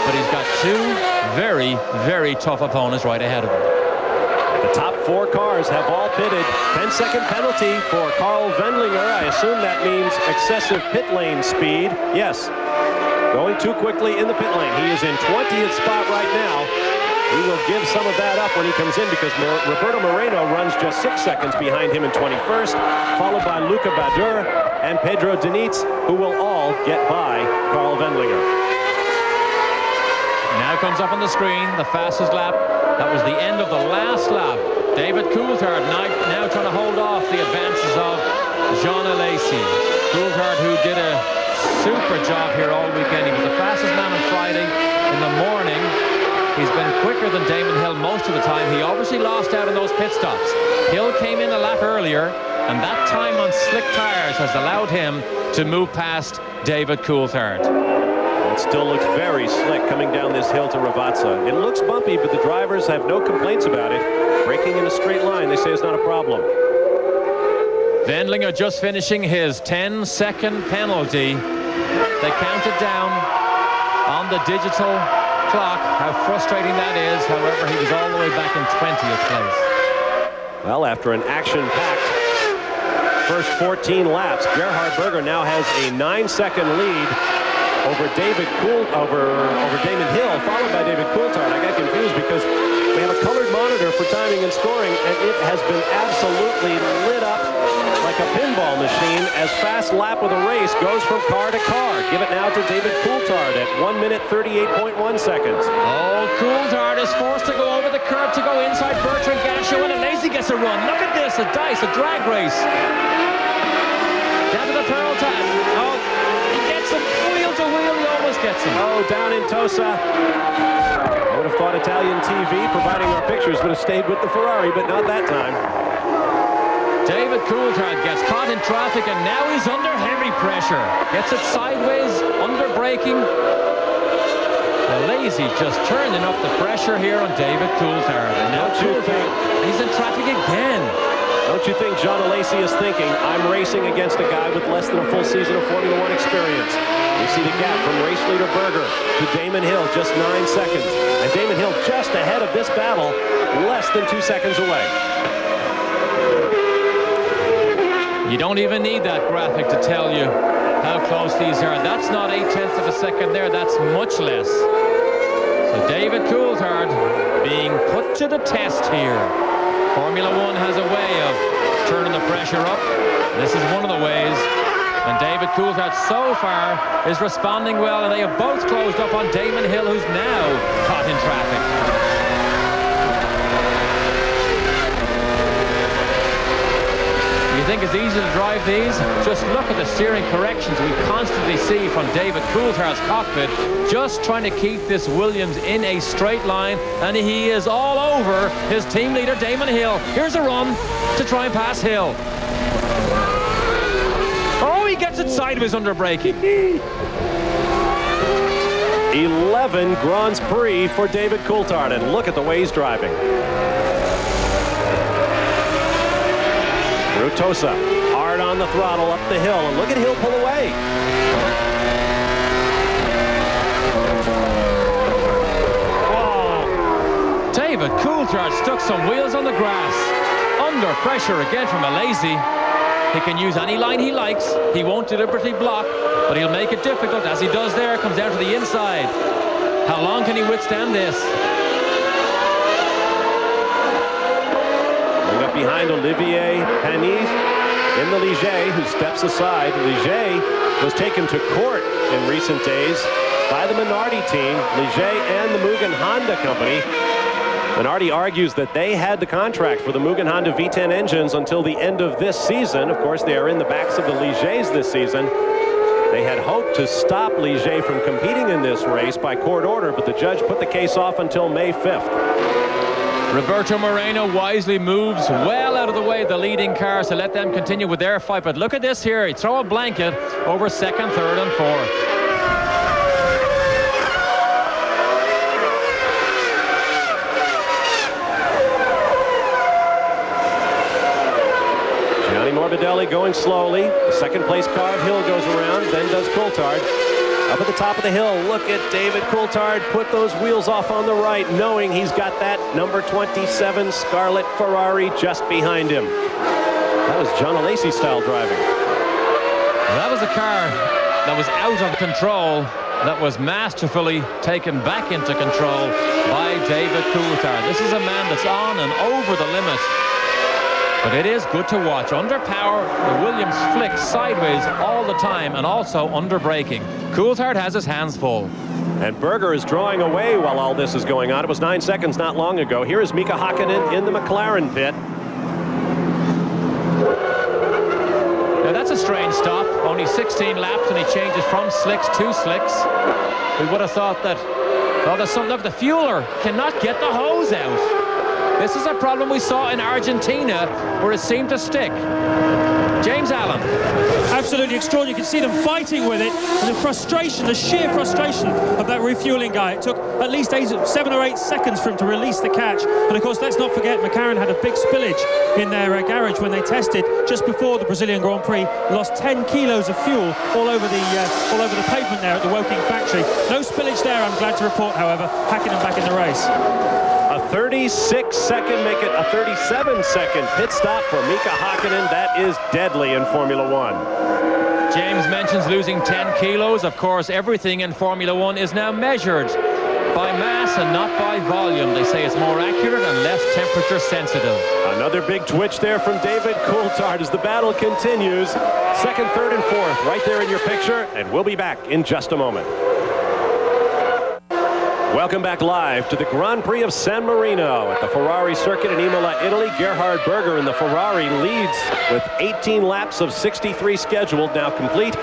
But he's got two very, very tough opponents right ahead of him. The top 4 cars have all pitted. 10-second penalty for Carl Wendlinger. I assume that means excessive pit lane speed. Yes, going too quickly in the pit lane. He is in 20th spot right now. He will give some of that up when he comes in because Roberto Marino runs just 6 seconds behind him in 21st, followed by Luca Badur and Pedro Diniz, who will all get by Carl Wendlinger. Now comes up on the screen the fastest lap. That was the end of the last lap. David Coulthard now trying to hold off the advances of Jean Alesi. Coulthard, who did a super job here all weekend. He was the fastest man on Friday in the morning. He's been quicker than Damon Hill most of the time. He obviously lost out on those pit stops. Hill came in a lap earlier, and that time on slick tires has allowed him to move past David Coulthard. It still looks very slick coming down this hill to Ravazza. It looks bumpy, but the drivers have no complaints about it. Braking in a straight line, they say it's not a problem. Wendlinger just finishing his 10-second penalty. They counted down on the digital clock. How frustrating that is. However, he was all the way back in 20th place. Well, after an action-packed first 14 laps, Gerhard Berger now has a 9-second lead over Damon Hill, followed by David Coulthard. I got confused because we have a colored monitor for timing and scoring, and it has been absolutely lit up like a pinball machine as fast lap of the race goes from car to car. Give it now to David Coulthard at 1 minute 38.1 seconds. Oh, Coulthard is forced to go over the curb to go inside Bertrand Gachot, and Alesi gets a run. Look at this, a drag race. Down to the pearl tag. Oh, he gets him wheel to wheel, he almost gets him. Oh, down in Tosa. I would have thought Italian TV, providing our pictures, would have stayed with the Ferrari, but not that time. David Coulthard gets caught in traffic, and now he's under heavy pressure. Gets it sideways, under braking. Alesi just turning up the pressure here on David Coulthard. And now he's in traffic again. Don't you think John Alesi is thinking, I'm racing against a guy with less than a full season of Formula One experience? You see the gap from race leader Berger to Damon Hill, just 9 seconds. And Damon Hill just ahead of this battle, less than 2 seconds away. You don't even need that graphic to tell you how close these are. That's not 0.8 of a second there, that's much less. So David Coulthard being put to the test here. Formula One has a way of turning the pressure up. This is one of the ways. And David Coulthard so far is responding well, and they have both closed up on Damon Hill, who's now caught in traffic. You think it's easy to drive these? Just look at the steering corrections we constantly see from David Coulthard's cockpit, just trying to keep this Williams in a straight line, and he is all over his team leader Damon Hill. Here's a run to try and pass Hill. Oh, he gets it sideways under braking. 11 Grands Prix for David Coulthard, and look at the way he's driving. Rutosa, hard on the throttle up the hill, and look at Hill pull away. Whoa. David Coulthard stuck some wheels on the grass. Under pressure again from Alesi. He can use any line he likes. He won't deliberately block, but he'll make it difficult, as he does there. Comes down to the inside. How long can he withstand this? Up behind Olivier Panis in the Ligier, who steps aside. Ligier was taken to court in recent days by the Minardi team, Ligier and the Mugen Honda company. Minardi argues that they had the contract for the Mugen Honda V10 engines until the end of this season. Of course, they are in the backs of the Ligers this season. They had hoped to stop Ligier from competing in this race by court order, but the judge put the case off until May 5th. Roberto Marino wisely moves well out of the way of the leading cars to let them continue with their fight. But look at this here. He throw a blanket over second, third, and fourth. Gianni Morbidelli going slowly. The second place car of Hill goes around, then does Coulthard. Up at the top of the hill, look at David Coulthard put those wheels off on the right, knowing he's got that number 27 Scarlet Ferrari just behind him. That was John Alesi style driving. That was a car that was out of control, that was masterfully taken back into control by David Coulthard. This is a man that's on and over the limit. But it is good to watch. Under power, the Williams flicks sideways all the time, and also under braking. Coulthard has his hands full. And Berger is drawing away while all this is going on. It was 9 seconds not long ago. Here is Mika Hakkinen in the McLaren pit. Now that's a strange stop. Only 16 laps, and he changes from slicks to slicks. We would have thought that, well, there's something. Look, the fueler cannot get the hose out. This is a problem we saw in Argentina, where it seemed to stick. James Allen. Absolutely extraordinary. You can see them fighting with it, and the frustration, the sheer frustration of that refueling guy. It took at least 7 or 8 seconds for him to release the catch. And of course, let's not forget, McLaren had a big spillage in their garage when they tested just before the Brazilian Grand Prix. Lost 10 kilos of fuel all over the pavement there at the Woking factory. No spillage there, I'm glad to report, however. Hakkinen back in the race. A 36-second, make it a 37-second pit stop for Mika Hakkinen. That is deadly in Formula One. James mentions losing 10 kilos. Of course, everything in Formula One is now measured by mass and not by volume. They say it's more accurate and less temperature sensitive. Another big twitch there from David Coulthard as the battle continues. Second, third, and fourth right there in your picture, and we'll be back in just a moment. Welcome back live to the Grand Prix of San Marino at the Ferrari circuit in Imola, Italy. Gerhard Berger in the Ferrari leads with 18 laps of 63 scheduled, now complete.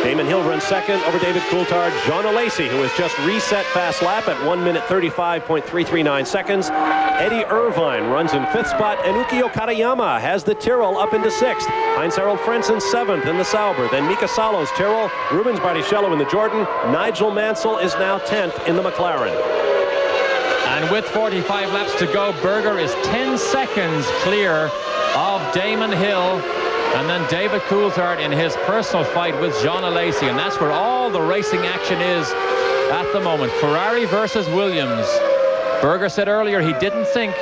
Damon Hill runs second over David Coulthard. John Alesi, who has just reset fast lap at 1 minute 35.339 seconds. Eddie Irvine runs in fifth spot, and Ukio Katayama has the Tyrrell up into sixth. Heinz-Harald Frentzen seventh in the Sauber. Then Mika Salo's Tyrrell, Rubens Barrichello in the Jordan. Nigel Mansell is now 10th in the McLaren. And with 45 laps to go, Berger is 10 seconds clear of Damon Hill. And then David Coulthard in his personal fight with Jean Alesi. And that's where all the racing action is at the moment. Ferrari versus Williams. Berger said earlier he didn't think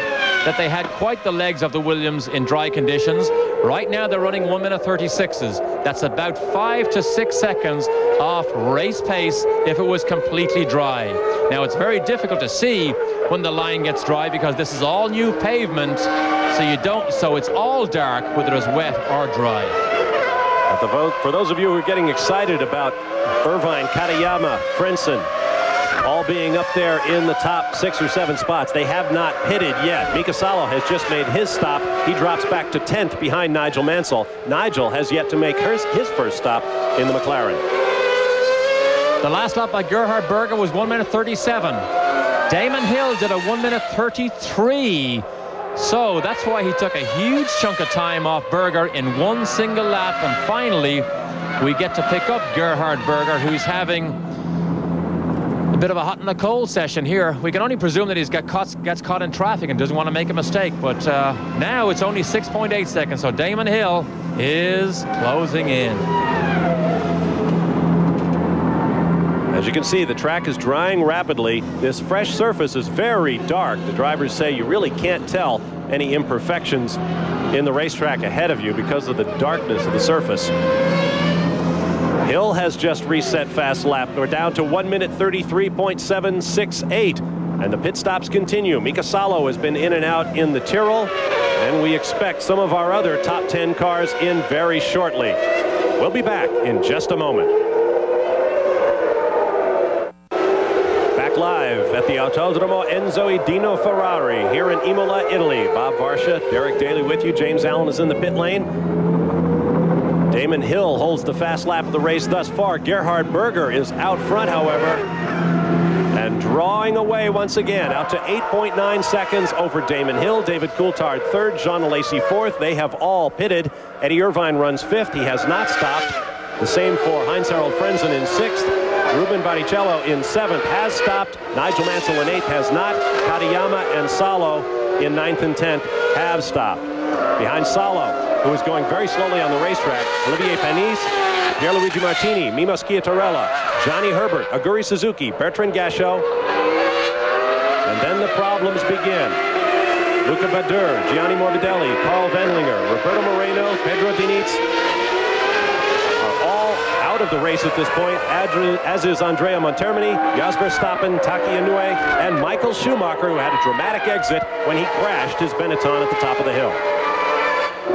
that they had quite the legs of the Williams in dry conditions. Right now they're running 1:36s. That's about 5 to 6 seconds off race pace if it was completely dry. Now it's very difficult to see when the line gets dry because this is all new pavement, so it's all dark whether it's wet or dry. At the vote, for those of you who are getting excited about Irvine, Katayama, Frentzen, all being up there in the top 6 or 7 spots. They have not pitted yet. Mika Salo has just made his stop. He drops back to 10th behind Nigel Mansell. Nigel has yet to make his first stop in the McLaren. The last lap by Gerhard Berger was 1:37. Damon Hill did a 1:33. So that's why he took a huge chunk of time off Berger in one single lap. And finally, we get to pick up Gerhard Berger, who's having a bit of a hot and a cold session here. We can only presume that he gets caught in traffic and doesn't want to make a mistake. But now it's only 6.8 seconds. So Damon Hill is closing in. As you can see, the track is drying rapidly. This fresh surface is very dark. The drivers say you really can't tell any imperfections in the racetrack ahead of you because of the darkness of the surface. Hill has just reset fast lap. We're down to 1:33.768. And the pit stops continue. Mika Salo has been in and out in the Tyrrell. And we expect some of our other top 10 cars in very shortly. We'll be back in just a moment. Live at the Autodromo Enzo Dino Ferrari here in Imola, Italy. Bob Varsha, Derek Daly with you. James Allen is in the pit lane. Damon Hill holds the fast lap of the race thus far. Gerhard Berger is out front, however, and drawing away once again out to 8.9 seconds over Damon Hill. David Coulthard third, Jean Alesi fourth. They have all pitted. Eddie Irvine runs fifth. He has not stopped. The same for Heinz-Harald Frentzen in sixth. Ruben Barrichello in seventh has stopped. Nigel Mansell in eighth has not. Katayama and Salo in ninth and 10th have stopped. Behind Salo, who is going very slowly on the racetrack, Olivier Panis, Pierluigi Martini, Mimo Schiatarella, Johnny Herbert, Aguri Suzuki, Bertrand Gachot. And then the problems begin. Luca Badur, Gianni Morbidelli, Carl Wendlinger, Roberto Moreno, Pedro Diniz are all out of the race at this point, as is Andrea Montermini, Jos Verstappen, Taki Inoue, and Michael Schumacher, who had a dramatic exit when he crashed his Benetton at the top of the hill.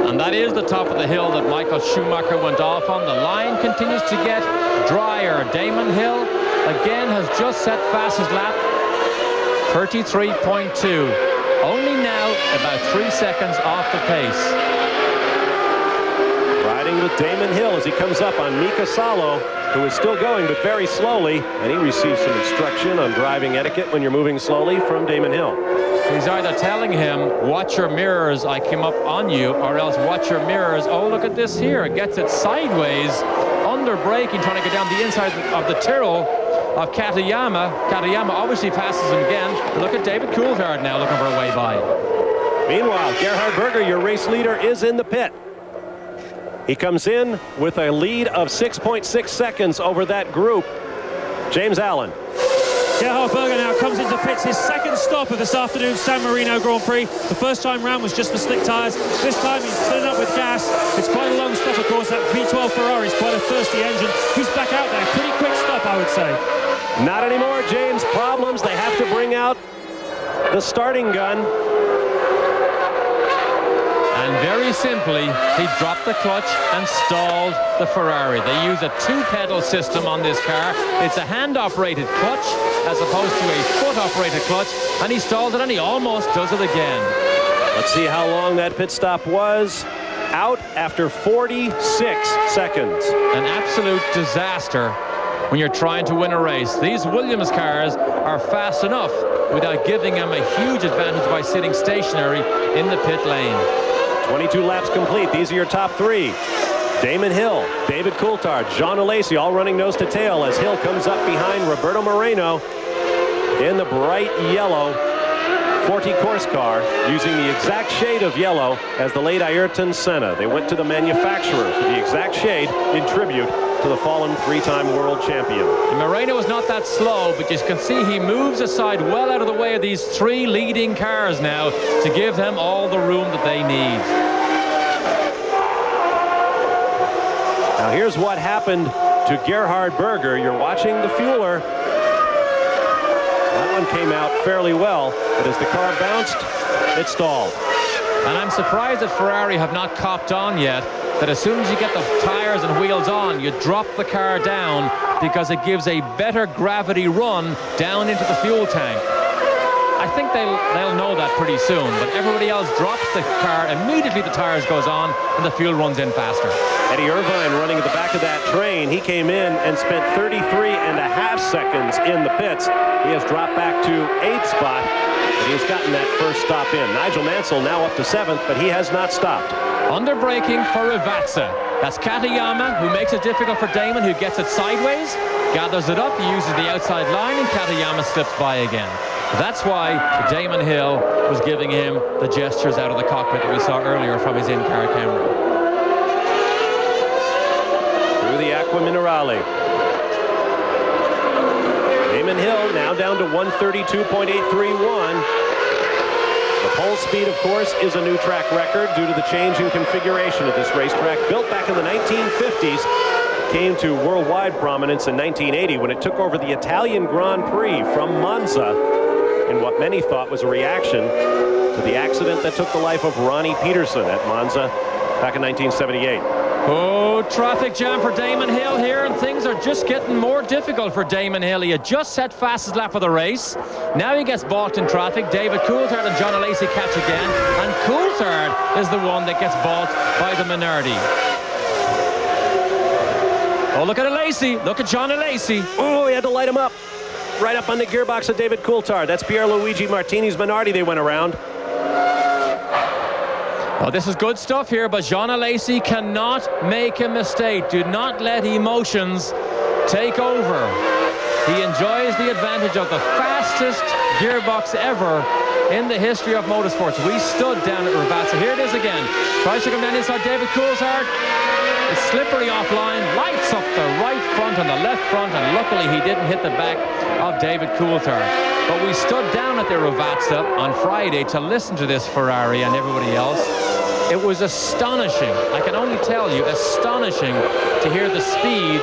And that is the top of the hill that Michael Schumacher went off on. The line continues to get drier. Damon Hill again has just set fastest lap, 33.2. Only now about 3 seconds off the pace. Riding with Damon Hill as he comes up on Mika Salo, who is still going but very slowly, and he receives some instruction on driving etiquette when you're moving slowly from Damon Hill. He's either telling him, watch your mirrors, I came up on you, or else watch your mirrors. Oh, look at this here. It gets it sideways, under braking, trying to get down the inside of the Tyrrell of Katayama. Katayama obviously passes him again. But look at David Coulthard now looking for a way by. Meanwhile, Gerhard Berger, your race leader, is in the pit. He comes in with a lead of 6.6 seconds over that group. James Allen. Gerhard Berger now comes into pits, his second stop of this afternoon's San Marino Grand Prix. The first time round was just for slick tyres. This time he's filling up with gas. It's quite a long stop, of course. That V12 Ferrari is quite a thirsty engine. He's back out there. Pretty quick stop, I would say. Not anymore, James. Problems. They have to bring out the starting gun. And very simply, he dropped the clutch and stalled the Ferrari. They use a two-pedal system on this car. It's a hand-operated clutch as opposed to a foot-operated clutch. And he stalled it, and he almost does it again. Let's see how long that pit stop was. Out after 46 seconds. An absolute disaster when you're trying to win a race. These Williams cars are fast enough without giving them a huge advantage by sitting stationary in the pit lane. 22 laps complete. These are your top three. Damon Hill, David Coulthard, Jean Alesi, all running nose to tail as Hill comes up behind Roberto Moreno in the bright yellow 40 course car using the exact shade of yellow as the late Ayrton Senna. They went to the manufacturer for the exact shade in tribute to the fallen three-time world champion. Marino is not that slow, but you can see he moves aside well out of the way of these three leading cars now to give them all the room that they need. Now here's what happened to Gerhard Berger. You're watching the fueler. That one came out fairly well, but as the car bounced, it stalled. And I'm surprised that Ferrari have not copped on yet, that as soon as you get the tires and wheels on, you drop the car down because it gives a better gravity run down into the fuel tank. I think they'll know that pretty soon, but everybody else drops the car, immediately the tires goes on and the fuel runs in faster. Eddie Irvine running at the back of that train. He came in and spent 33.5 seconds in the pits. He has dropped back to 8th spot, but he's gotten that first stop in. Nigel Mansell now up to 7th, but he has not stopped. Under braking for Rivazza. That's Katayama, who makes it difficult for Damon, who gets it sideways, gathers it up, uses the outside line, and Katayama slips by again. That's why Damon Hill was giving him the gestures out of the cockpit that we saw earlier from his in-car camera. Through the Aqua Minerale. Damon Hill now down to 132.831. The pole speed, of course, is a new track record due to the change in configuration of this racetrack. Built back in the 1950s, came to worldwide prominence in 1980 when it took over the Italian Grand Prix from Monza in what many thought was a reaction to the accident that took the life of Ronnie Peterson at Monza back in 1978. Oh, traffic jam for Damon Hill here, and things are just getting more difficult for Damon Hill. He had just set fastest lap of the race. Now he gets balked in traffic. David Coulthard and John Alesi catch again, and Coulthard is the one that gets balked by the Minardi. Oh, look at Alesi. Look at John Alesi. Oh, he had to light him up. Right up on the gearbox of David Coulthard. That's Pierluigi Martini's Minardi they went around. Well, this is good stuff here, but Jean Alesi cannot make a mistake. Do not let emotions take over. He enjoys the advantage of the fastest gearbox ever in the history of motorsports. We stood down at Rivazza. Here it is again. Tries to come down inside David Coulthard. It's slippery offline, lights up the right front and the left front, and luckily he didn't hit the back of David Coulthard. But we stood down at the Rivazza on Friday to listen to this Ferrari and everybody else. It was astonishing, I can only tell you, astonishing to hear the speed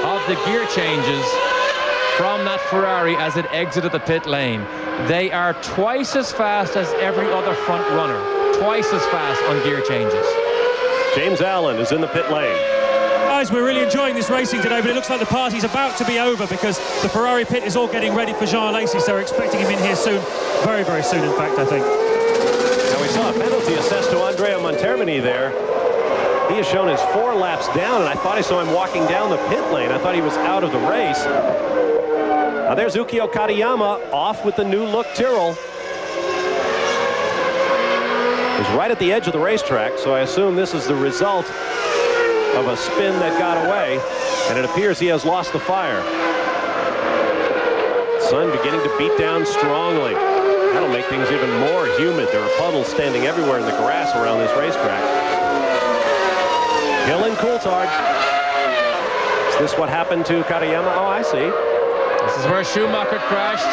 of the gear changes from that Ferrari as it exited the pit lane. They are twice as fast as every other front runner, twice as fast on gear changes. James Allen is in the pit lane. Guys, we're really enjoying this racing today, but it looks like the party's about to be over because the Ferrari pit is all getting ready for Jean Alesi, so we're expecting him in here soon. Very, very soon, in fact, I think. Now we saw a penalty assessed to Andrea Montermini there. He has shown his 4 laps down, and I thought I saw him walking down the pit lane. I thought he was out of the race. Now there's Ukio Katayama off with the new look Tyrrell. He's right at the edge of the racetrack, so I assume this is the result of a spin that got away, and it appears he has lost the fire. Sun beginning to beat down strongly. That'll make things even more humid. There are puddles standing everywhere in the grass around this racetrack. Hill and Coulthard. Is this what happened to Katayama? Oh, I see. This is where Schumacher crashed.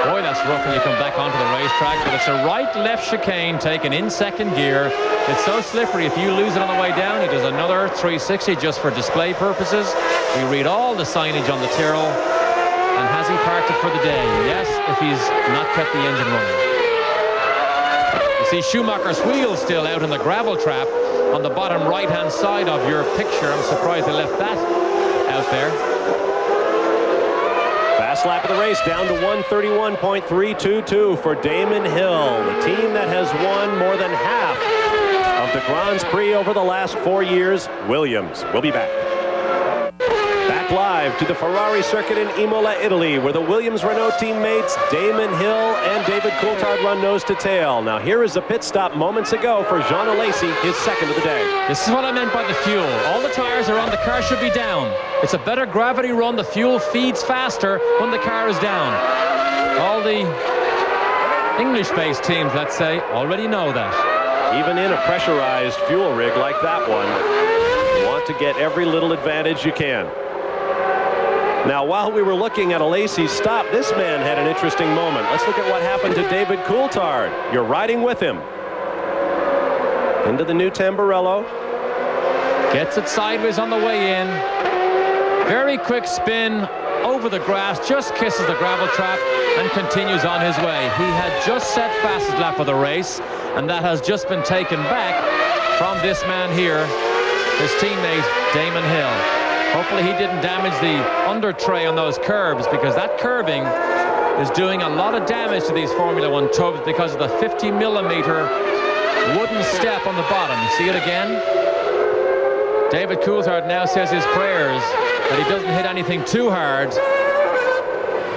Boy, that's rough when you come back onto the racetrack, but it's a right-left chicane taken in second gear. It's so slippery, if you lose it on the way down, he does another 360 just for display purposes. We read all the signage on the Tyrrell. And has he parked it for the day? Yes, if he's not kept the engine running. You see Schumacher's wheels still out in the gravel trap on the bottom right-hand side of your picture. I'm surprised they left that out there. Last lap of the race down to 131.322 for Damon Hill, the team that has won more than half of the Grand Prix over the last 4 years. Williams. We'll be back. Back live to the Ferrari circuit in Imola, Italy, where the Williams-Renault teammates Damon Hill and David Coulthard run nose to tail. Now here is a pit stop moments ago for Jean Alesi, his second of the day. This is what I meant by the fuel. All the tires are on, the car should be down. It's a better gravity run. The fuel feeds faster when the car is down. All the English-based teams, let's say, already know that. Even in a pressurized fuel rig like that one, you want to get every little advantage you can. Now, while we were looking at a Lacey stop, this man had an interesting moment. Let's look at what happened to David Coulthard. You're riding with him. Into the new Tamburello. Gets it sideways on the way in. Very quick spin over the grass, just kisses the gravel trap and continues on his way. He had just set fastest lap of the race, and that has just been taken back from this man here, his teammate Damon Hill. Hopefully he didn't damage the under tray on those curbs, because that curbing is doing a lot of damage to these Formula One tubs because of the 50mm wooden step on the bottom. You see it again? David Coulthard now says his prayers that he doesn't hit anything too hard.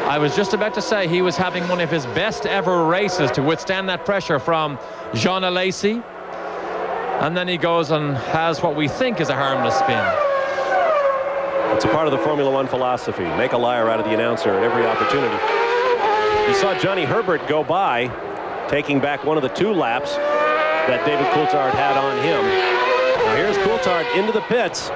I was just about to say he was having one of his best ever races to withstand that pressure from Jean Alesi. And then he goes and has what we think is a harmless spin. It's a part of the Formula One philosophy. Make a liar out of the announcer at every opportunity. You saw Johnny Herbert go by, taking back one of the 2 laps that David Coulthard had on him. Now here's Coulthard into the pits.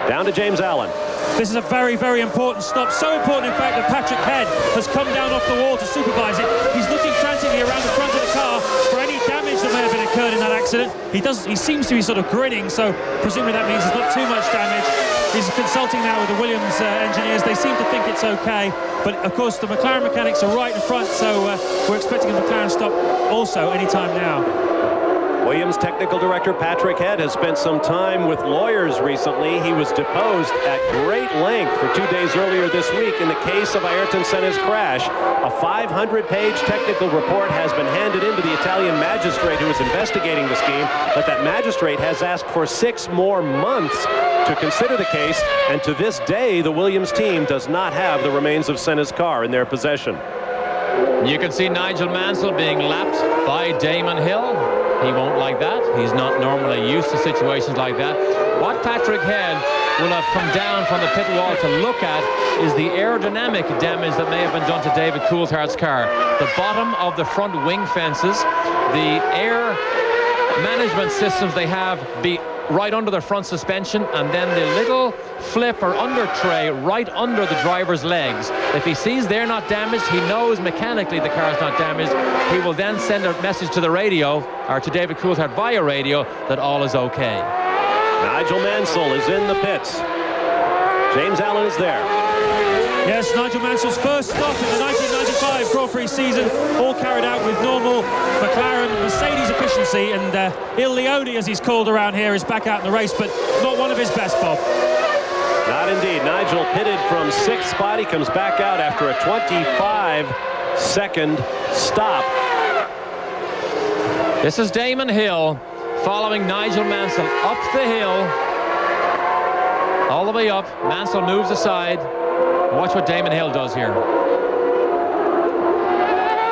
Down to James Allen. This is a very, very important stop. So important, in fact, that Patrick Head has come down off the wall to supervise it. He's looking frantically around the front of the car for any damage that may have been occurred in that accident. He seems to be sort of grinning, so presumably that means there's not too much damage. He's consulting now with the Williams engineers. They seem to think it's okay, but of course the McLaren mechanics are right in front, so we're expecting a McLaren stop also anytime now. Williams technical director Patrick Head has spent some time with lawyers recently. He was deposed at great length for 2 days earlier this week in the case of Ayrton Senna's crash. A 500-page technical report has been handed in to the Italian magistrate who is investigating the scheme, but that magistrate has asked for 6 more months to consider the case, and to this day the Williams team does not have the remains of Senna's car in their possession. You can see Nigel Mansell being lapped by Damon Hill. He won't like that. He's not normally used to situations like that. What Patrick Head will have come down from the pit wall to look at is the aerodynamic damage that may have been done to David Coulthard's car. The bottom of the front wing fences, the air management systems they have be right under the front suspension, and then the little flip or under tray right under the driver's legs. If he sees they're not damaged, he knows mechanically the car's not damaged. He will then send a message to the radio, or to David Coulthard via radio, that all is okay. Nigel Mansell is in the pits. James Allen is there. Yes, Nigel Mansell's first stop in the 1995 Grand Prix season, all carried out with normal McLaren Mercedes efficiency, and Il Leone, as he's called around here, is back out in the race, but not one of his best, Bob. Not indeed. Nigel pitted from 6th spot. He comes back out after a 25-second stop. This is Damon Hill following Nigel Mansell up the hill, all the way up. Mansell moves aside. Watch what Damon Hill does here.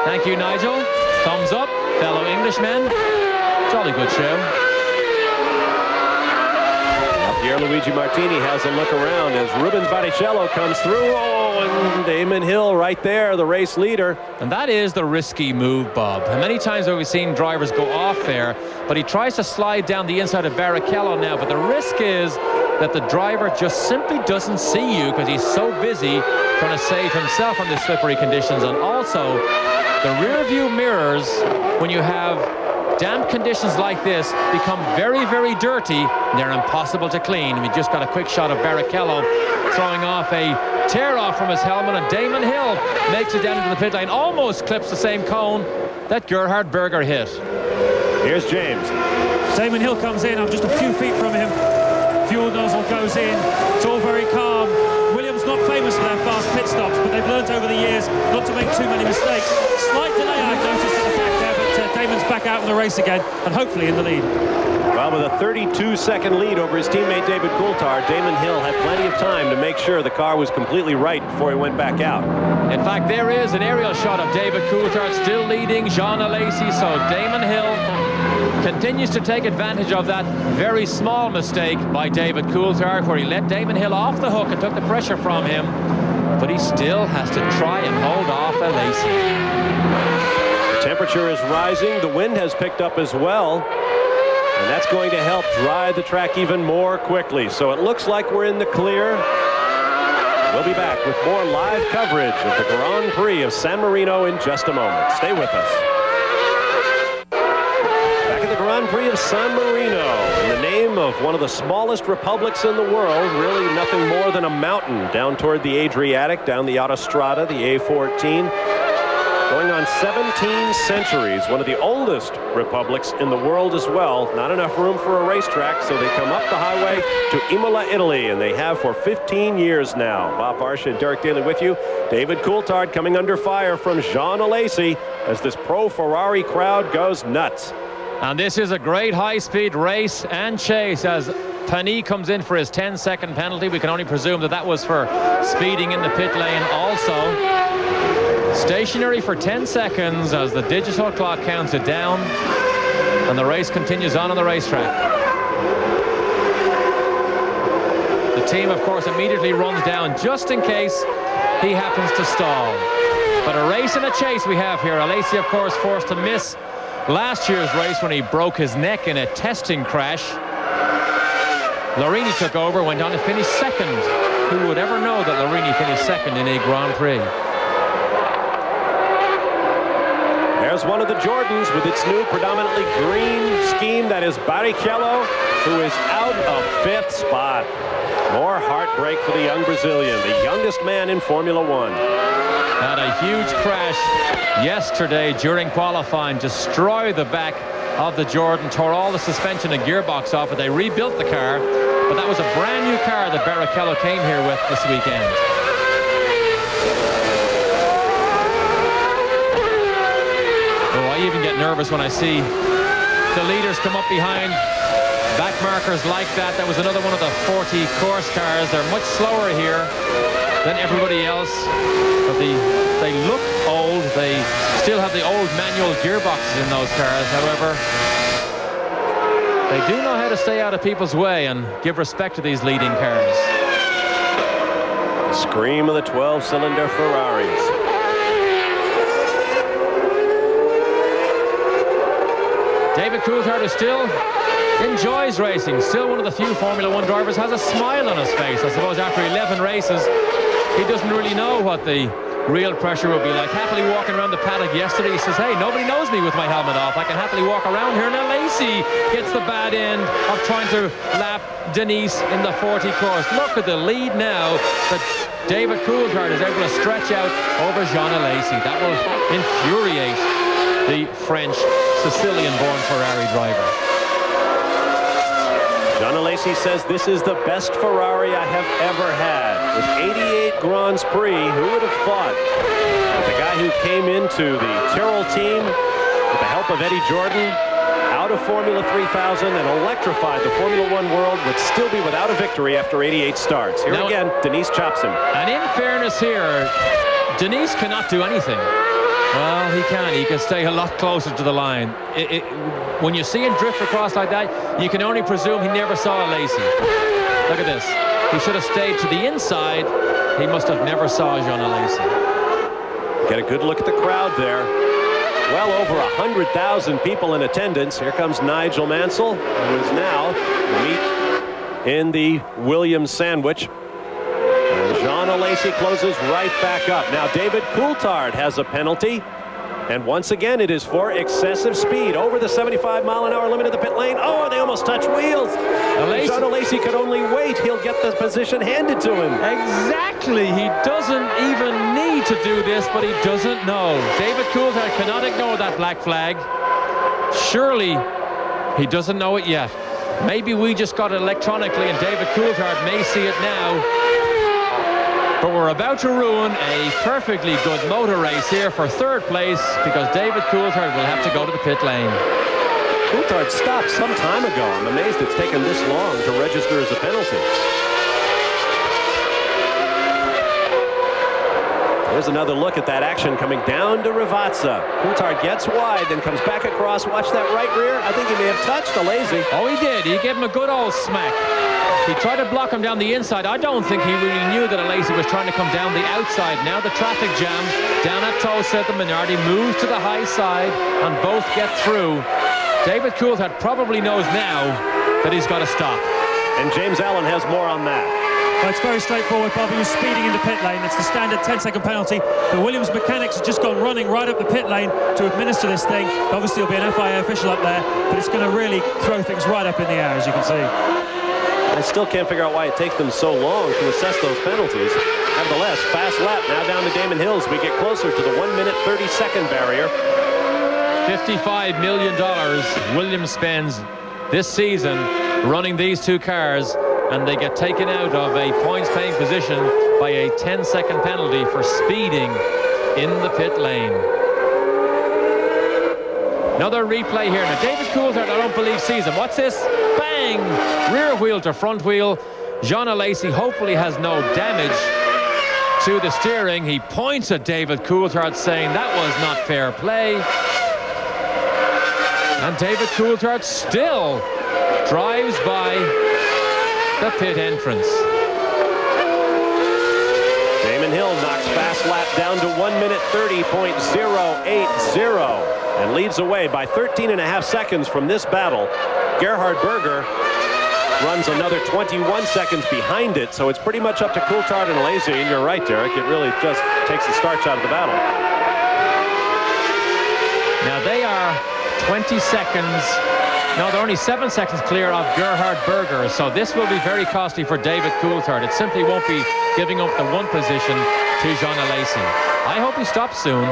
Thank you, Nigel. Thumbs up, fellow Englishmen. Jolly good show. Pierluigi Martini has a look around as Rubens Barrichello comes through. Oh, and Damon Hill right there, the race leader. And that is the risky move, Bob. How many times have we seen drivers go off there, but he tries to slide down the inside of Barrichello now, but the risk is that the driver just simply doesn't see you because he's so busy trying to save himself from the slippery conditions. And also, the rear view mirrors, when you have damp conditions like this, become very, very dirty. They're impossible to clean. We just got a quick shot of Barrichello throwing off a tear-off from his helmet, and Damon Hill makes it down into the pit lane, almost clips the same cone that Gerhard Berger hit. Here's James. Damon Hill comes in. I'm just a few feet from him. Fuel nozzle goes in. It's all very calm. Williams not famous for their fast pit stops, but they've learned over the years not to make too many mistakes. Slight delay, I've noticed, in the back there, but Damon's back out in the race again, and hopefully in the lead. Well, with a 32-second lead over his teammate David Coulthard, Damon Hill had plenty of time to make sure the car was completely right before he went back out. In fact, there is an aerial shot of David Coulthard still leading Jean Alesi, so Damon Hill continues to take advantage of that very small mistake by David Coulthard, where he let Damon Hill off the hook and took the pressure from him. but he still has to try and hold off Alesi. The temperature is rising. The wind has picked up as well. And that's going to help dry the track even more quickly. So it looks like we're in the clear. We'll be back with more live coverage of the Grand Prix of San Marino in just a moment. Stay with us. Back at the Grand Prix of San Marino, in the name of one of the smallest republics in the world, really nothing more than a mountain down toward the Adriatic, down the Autostrada, the A14. Going on 17 centuries, one of the oldest republics in the world as well. Not enough room for a racetrack, so they come up the highway to Imola, Italy, and they have for 15 years now. Bob Varsha and Derek Daly with you. David Coulthard coming under fire from Jean Alesi as this pro-Ferrari crowd goes nuts. And this is a great high-speed race and chase as Pani comes in for his 10-second penalty. We can only presume that that was for speeding in the pit lane also. Stationary for 10 seconds as the digital clock counts it down, and the race continues on the racetrack. The team, of course, immediately runs down just in case he happens to stall. But a race and a chase we have here. Alesi, of course, forced to miss last year's race when he broke his neck in a testing crash. Larini took over, went on to finish second. Who would ever know that Larini finished second in a Grand Prix? There's one of the Jordans with its new predominantly green scheme. That is Barrichello, who is out of 5th spot. More heartbreak for the young Brazilian, the youngest man in Formula One. Had a huge crash yesterday during qualifying, destroyed the back of the Jordan, tore all the suspension and gearbox off it. They rebuilt the car, but that was a brand new car that Barrichello came here with this weekend. I even get nervous when I see the leaders come up behind back markers like that. That was another one of the 40 course cars. They're much slower here than everybody else, but they look old. They still have the old manual gearboxes in those cars. However, they do know how to stay out of people's way and give respect to these leading cars. The scream of the 12-cylinder Ferraris. David Coulthard is still enjoys racing. Still one of the few Formula One drivers has a smile on his face. I suppose after 11 races, he doesn't really know what the real pressure will be like. Happily walking around the paddock yesterday, he says, hey, nobody knows me with my helmet off. I can happily walk around here. Now Alesi gets the bad end of trying to lap Denise in the 40 course. Look at the lead now that David Coulthard is able to stretch out over Jean Alesi. That will infuriate the French Sicilian-born Ferrari driver. Jean Alesi says this is the best Ferrari I have ever had. With 88 Grands Prix, who would have thought that the guy who came into the Tyrrell team with the help of Eddie Jordan out of Formula 3000 and electrified the Formula One world would still be without a victory after 88 starts. Here now, again, Denise chops him. And in fairness here, Denise cannot do anything. Well, he can. He can stay a lot closer to the line. When you see him drift across like that, you can only presume he never saw Alesi. Look at this. He should have stayed to the inside. He must have never saw Jean Alesi. Get a good look at the crowd there. Well over 100,000 people in attendance. Here comes Nigel Mansell, who is now meet in the Williams sandwich. Jean Alesi closes right back up. Now David Coulthard has a penalty. And once again, it is for excessive speed. Over the 75-mile-an-hour limit of the pit lane. Oh, they almost touch wheels. Jean Alesi could only wait. He'll get the position handed to him. Exactly. He doesn't even need to do this, but he doesn't know. David Coulthard cannot ignore that black flag. Surely he doesn't know it yet. Maybe we just got it electronically, and David Coulthard may see it now. But we're about to ruin a perfectly good motor race here for third place because David Coulthard will have to go to the pit lane. Coulthard stopped some time ago. I'm amazed it's taken this long to register as a penalty. Here's another look at that action coming down to Rivazza. Coulthard gets wide, then comes back across. Watch that right rear. I think he may have touched Alesi. Oh, he did. He gave him a good old smack. He tried to block him down the inside. I don't think he really knew that Alesi was trying to come down the outside. Now the traffic jam down at Tosa. The Minardi moves to the high side and both get through. David Coulthard probably knows now that he's got to stop. And James Allen has more on that. Well, it's very straightforward. Bobby was speeding into pit lane. It's the standard 10-second penalty. The Williams mechanics have just gone running right up the pit lane to administer this thing. Obviously, there'll be an FIA official up there, but it's going to really throw things right up in the air, as you can see. I still can't figure out why it takes them so long to assess those penalties. Nevertheless, fast lap now down to Damon Hill as we get closer to the 1-minute 30-second barrier. $55 million Williams spends this season running these two cars, and they get taken out of a points-paying position by a 10-second penalty for speeding in the pit lane. Another replay here. Now, David Coulthard, I don't believe, sees him. What's this? Bang! Rear wheel to front wheel. Jean Alesi hopefully has no damage to the steering. He points at David Coulthard saying that was not fair play. And David Coulthard still drives by the pit entrance. Damon Hill knocks fast lap down to 1-minute 30.080 and leads away by 13.5 seconds from this battle. Gerhard Berger runs another 21 seconds behind it, so it's pretty much up to Coulthard and Alesi. And you're right, Derek, it really just takes the starch out of the battle. Now they are 20 seconds. No, they're only 7 seconds clear of Gerhard Berger, so this will be very costly for David Coulthard. It simply won't be giving up the one position to Jean Alesi. I hope he stops soon.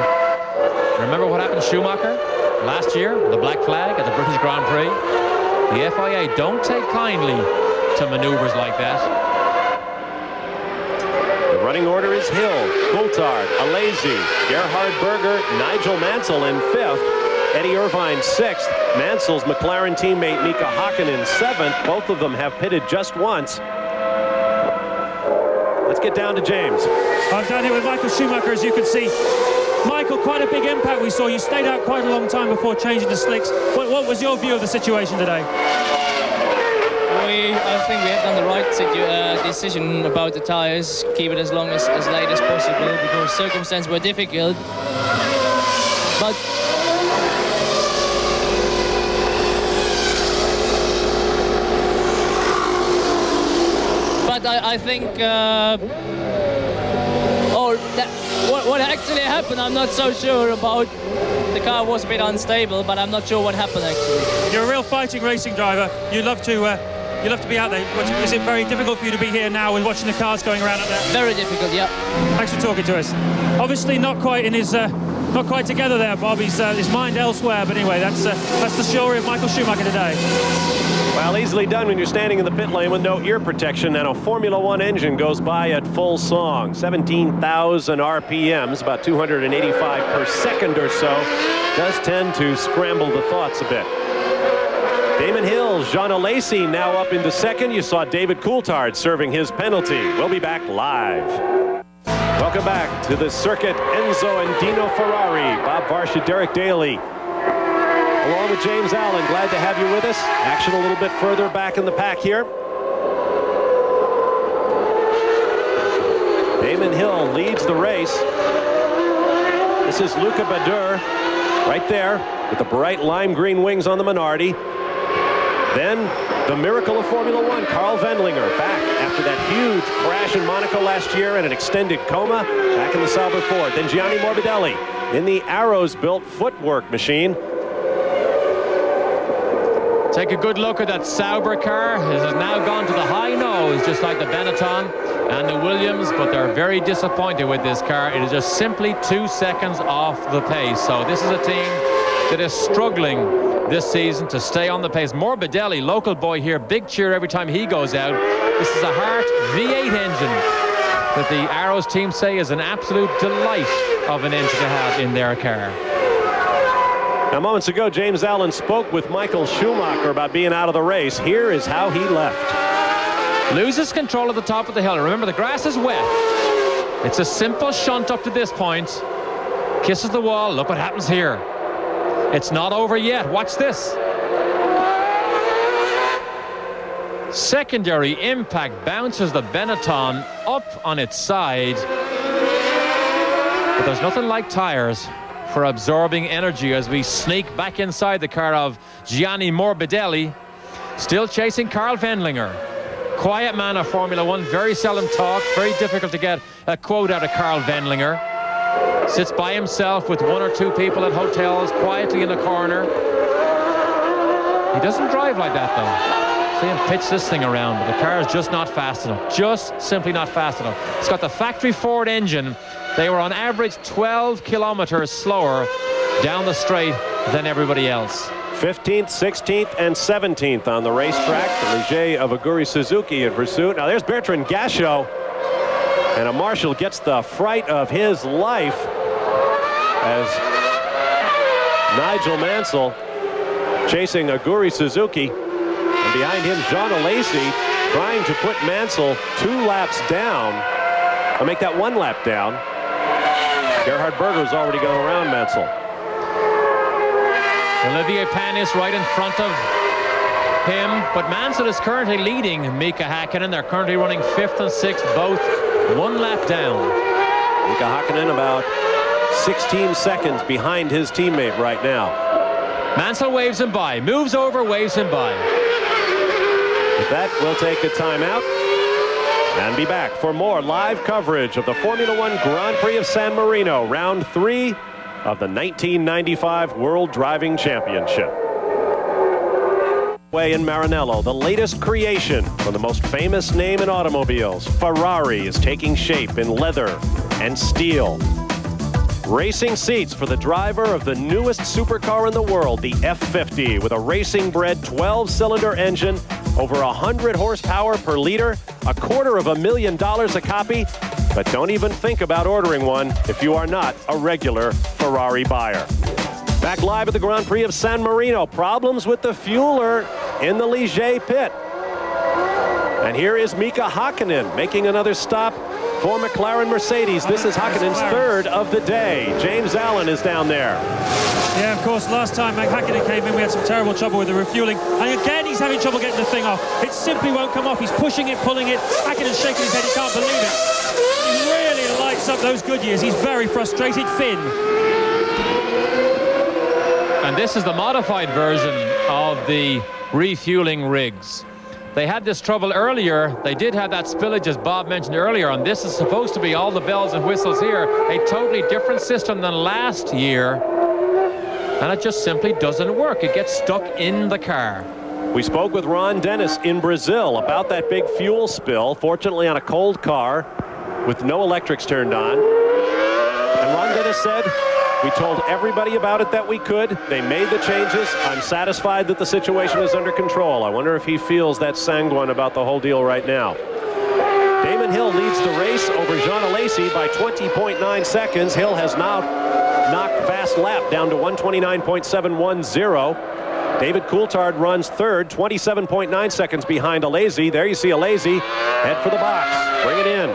Remember what happened to Schumacher last year, the black flag at the British Grand Prix? The FIA don't take kindly to maneuvers like that. The running order is Hill, Coulthard, Alesi, Gerhard Berger, Nigel Mansell in 5th. Eddie Irvine 6th. Mansell's McLaren teammate Mika Hakkinen 7th. Both of them have pitted just once. Let's get down to James. I'm down here with Michael Schumacher, as you can see. Michael, quite a big impact we saw. You stayed out quite a long time before changing to slicks. What was your view of the situation today? I think we have done the right decision about the tires. Keep it as long as late as possible because circumstances were difficult. But I think what actually happened, I'm not so sure about. The car was a bit unstable, but I'm not sure what happened actually. You're a real fighting racing driver. You love to be out there. Is it very difficult for you to be here now and watching the cars going around up there? Very difficult, yeah. Thanks for talking to us. Obviously not quite in his not quite together there, Bob. His mind elsewhere. But anyway, that's the story of Michael Schumacher today. Well, easily done when you're standing in the pit lane with no ear protection, and a Formula One engine goes by at full song. 17,000 RPMs, about 285 per second or so. Does tend to scramble the thoughts a bit. Damon Hill, Jean Alesi now up into 2nd. You saw David Coulthard serving his penalty. We'll be back live. Welcome back to the circuit. Enzo and Dino Ferrari, Bob Varsha, Derek Daly, along with James Allen. Glad to have you with us. Action a little bit further back in the pack here. Damon Hill leads the race. This is Luca Badur right there with the bright lime green wings on the Minardi. Then the miracle of Formula One, Carl Wendlinger, back after that huge crash in Monaco last year and an extended coma, back in the Sauber Ford. Then Gianni Morbidelli in the Arrows-built footwork machine. Take a good look at that Sauber car. It has now gone to the high nose, just like the Benetton and the Williams, but they're very disappointed with this car. It is just simply 2 seconds off the pace. So this is a team that is struggling this season to stay on the pace. Morbidelli, local boy here, big cheer every time he goes out. This is a Hart V8 engine that the Arrows team say is an absolute delight of an engine to have in their car. Now, moments ago, James Allen spoke with Michael Schumacher about being out of the race. Here is how he left. Loses control at the top of the hill. Remember, the grass is wet. It's a simple shunt up to this point. Kisses the wall. Look what happens here. It's not over yet. Watch this. Secondary impact bounces the Benetton up on its side. But there's nothing like tires for absorbing energy as we sneak back inside the car of Gianni Morbidelli. Still chasing Carl Wendlinger. Quiet man of Formula One, very seldom talks, very difficult to get a quote out of Carl Wendlinger. Sits by himself with one or two people at hotels, quietly in the corner. He doesn't drive like that though. See him pitch this thing around, but the car is just not fast enough. Just simply not fast enough. It's got the factory Ford engine. They were on average 12 kilometers slower down the straight than everybody else. 15th, 16th, and 17th on the racetrack. The Ligier of Aguri Suzuki in pursuit. Now there's Bertrand Gachot. And a marshal gets the fright of his life as Nigel Mansell chasing Aguri Suzuki. And behind him, Jean Alesi trying to put Mansell 2 laps down. I'll make that 1 lap down. Gerhard Berger's already gone around Mansell. Olivier Panis right in front of him, but Mansell is currently leading Mika Hakkinen. They're currently running 5th and 6th, both 1 lap down. Mika Hakkinen about 16 seconds behind his teammate right now. Mansell waves him by, moves over, waves him by. With that, we'll take a timeout and be back for more live coverage of the Formula One Grand Prix of San Marino, round 3 of the 1995 World Driving Championship. Way in Maranello, the latest creation from the most famous name in automobiles. Ferrari is taking shape in leather and steel. Racing seats for the driver of the newest supercar in the world, the F50, with a racing-bred 12-cylinder engine, over 100 horsepower per liter, $250,000 a copy. But don't even think about ordering one if you are not a regular Ferrari buyer. Back live at the Grand Prix of San Marino. Problems with the fueler in the Ligier pit. And here is Mika Hakkinen making another stop for McLaren Mercedes. This is Hakkinen's 3rd of the day. James Allen is down there. Yeah, of course, last time Hakkinen came in, we had some terrible trouble with the refueling. And again, he's having trouble getting the thing off. It simply won't come off. He's pushing it, pulling it. Hakkinen's shaking his head. He can't believe it. He really lights up those good years. He's very frustrated. Finn. And this is the modified version of the refueling rigs. They had this trouble earlier. They did have that spillage, as Bob mentioned earlier, and this is supposed to be all the bells and whistles here. A totally different system than last year, and it just simply doesn't work. It gets stuck in the car. We spoke with Ron Dennis in Brazil about that big fuel spill, fortunately on a cold car with no electrics turned on. And Ron Dennis said, we told everybody about it that we could. They made the changes. I'm satisfied that the situation is under control. I wonder if he feels that sanguine about the whole deal right now. Damon Hill leads the race over Jean Alesi by 20.9 seconds. Hill has now knocked fast lap down to 129.710. David Coulthard runs 3rd, 27.9 seconds behind Alesi. There you see Alesi head for the box. Bring it in.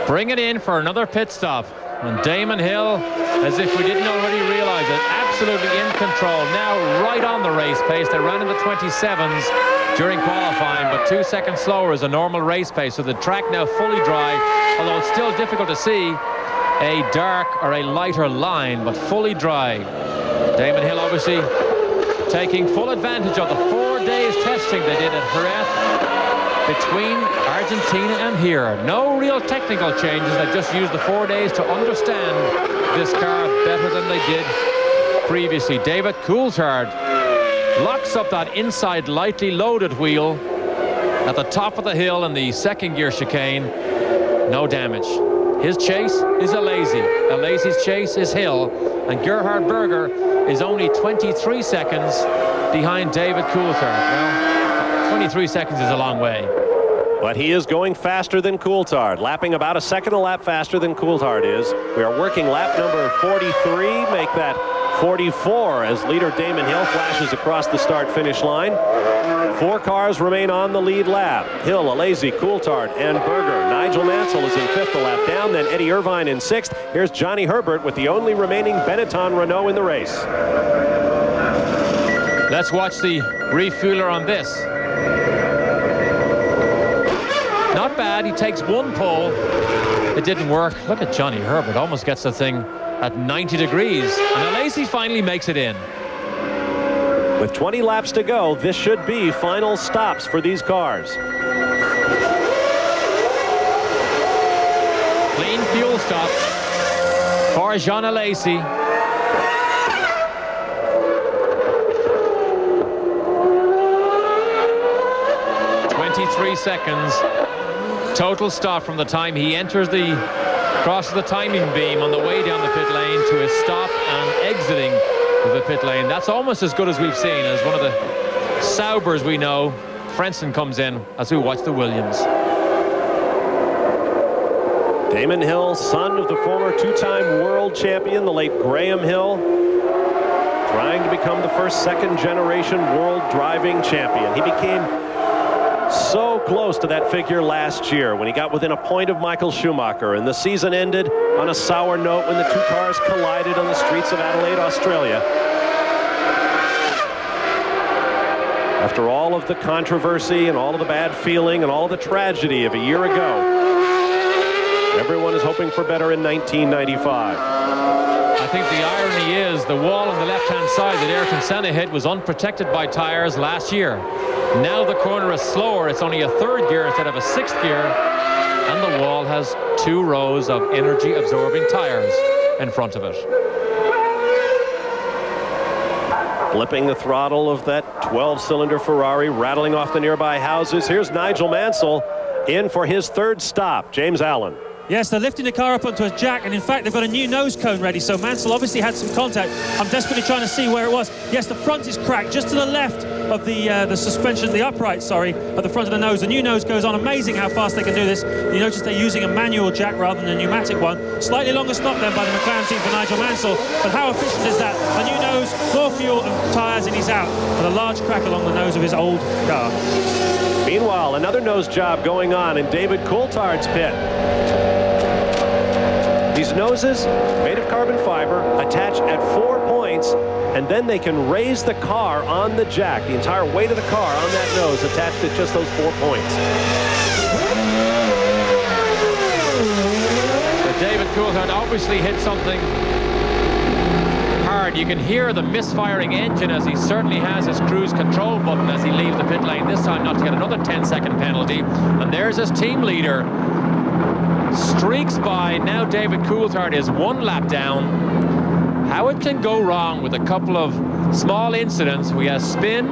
Bring it in for another pit stop. And Damon Hill, as if we didn't already realize it, absolutely in control. Now right on the race pace. They ran in the 27s during qualifying, but 2 seconds slower is a normal race pace. So the track now fully dry, although it's still difficult to see a dark or a lighter line, but fully dry. Damon Hill obviously taking full advantage of the 4 days testing they did at Jerez between Argentina and here. No real technical changes. They just used the 4 days to understand this car better than they did previously. David Coulthard locks up that inside lightly loaded wheel at the top of the hill in the 2nd gear chicane. No damage. His chase is Alesi. Alesi's chase is Hill. And Gerhard Berger is only 23 seconds behind David Coulthard. Well, 23 seconds is a long way. But he is going faster than Coulthard, lapping about a second a lap faster than Coulthard is. We are working lap number 43, make that 44 as leader Damon Hill flashes across the start-finish line. 4 cars remain on the lead lap. Hill, Alesi, Coulthard, and Berger. Nigel Mansell is in 5th, a lap down. Then Eddie Irvine in 6th. Here's Johnny Herbert with the only remaining Benetton Renault in the race. Let's watch the refueler on this. Not bad. He takes 1 pull. It didn't work. Look at Johnny Herbert. Almost gets the thing at 90 degrees. And Alesi finally makes it in. With 20 laps to go, this should be final stops for these cars. Clean fuel stop for Jean Alesi. Seconds total stop from the time he enters crosses the timing beam on the way down the pit lane to his stop and exiting the pit lane. That's almost as good as we've seen. As one of the Saubers we know, Frentzen comes in as we watch the Williams. Damon Hill, son of the former 2-time world champion, the late Graham Hill, trying to become the first second-generation world driving champion. He became so close to that figure last year when he got within a point of Michael Schumacher, and the season ended on a sour note when the 2 cars collided on the streets of Adelaide, Australia. After all of the controversy and all of the bad feeling and all of the tragedy of a year ago, everyone is hoping for better in 1995. I think the irony is the wall on the left-hand side that Ayrton Senna hit was unprotected by tires last year. Now the corner is slower. It's only a 3rd gear instead of a 6th gear. And the wall has 2 rows of energy-absorbing tires in front of it. Flipping the throttle of that 12-cylinder Ferrari, rattling off the nearby houses. Here's Nigel Mansell in for his 3rd stop. James Allen. Yes, they're lifting the car up onto a jack, and in fact, they've got a new nose cone ready, so Mansell obviously had some contact. I'm desperately trying to see where it was. Yes, the front is cracked, just to the left of the suspension, the upright, sorry, at the front of the nose. The new nose goes on. Amazing how fast they can do this. You notice they're using a manual jack rather than a pneumatic one. Slightly longer stop then by the McLaren team for Nigel Mansell, but how efficient is that? A new nose, more fuel and tyres, and he's out. With a large crack along the nose of his old car. Meanwhile, another nose job going on in David Coulthard's pit. These noses, made of carbon fiber, attach at 4 points, and then they can raise the car on the jack. The entire weight of the car on that nose attached at just those 4 points. But David Coulthard obviously hit something hard. You can hear the misfiring engine as he certainly has his cruise control button as he leaves the pit lane, this time not to get another 10-second penalty. And there's his team leader. Streaks by. Now David Coulthard is 1 lap down. How it can go wrong with a couple of small incidents. We have spin.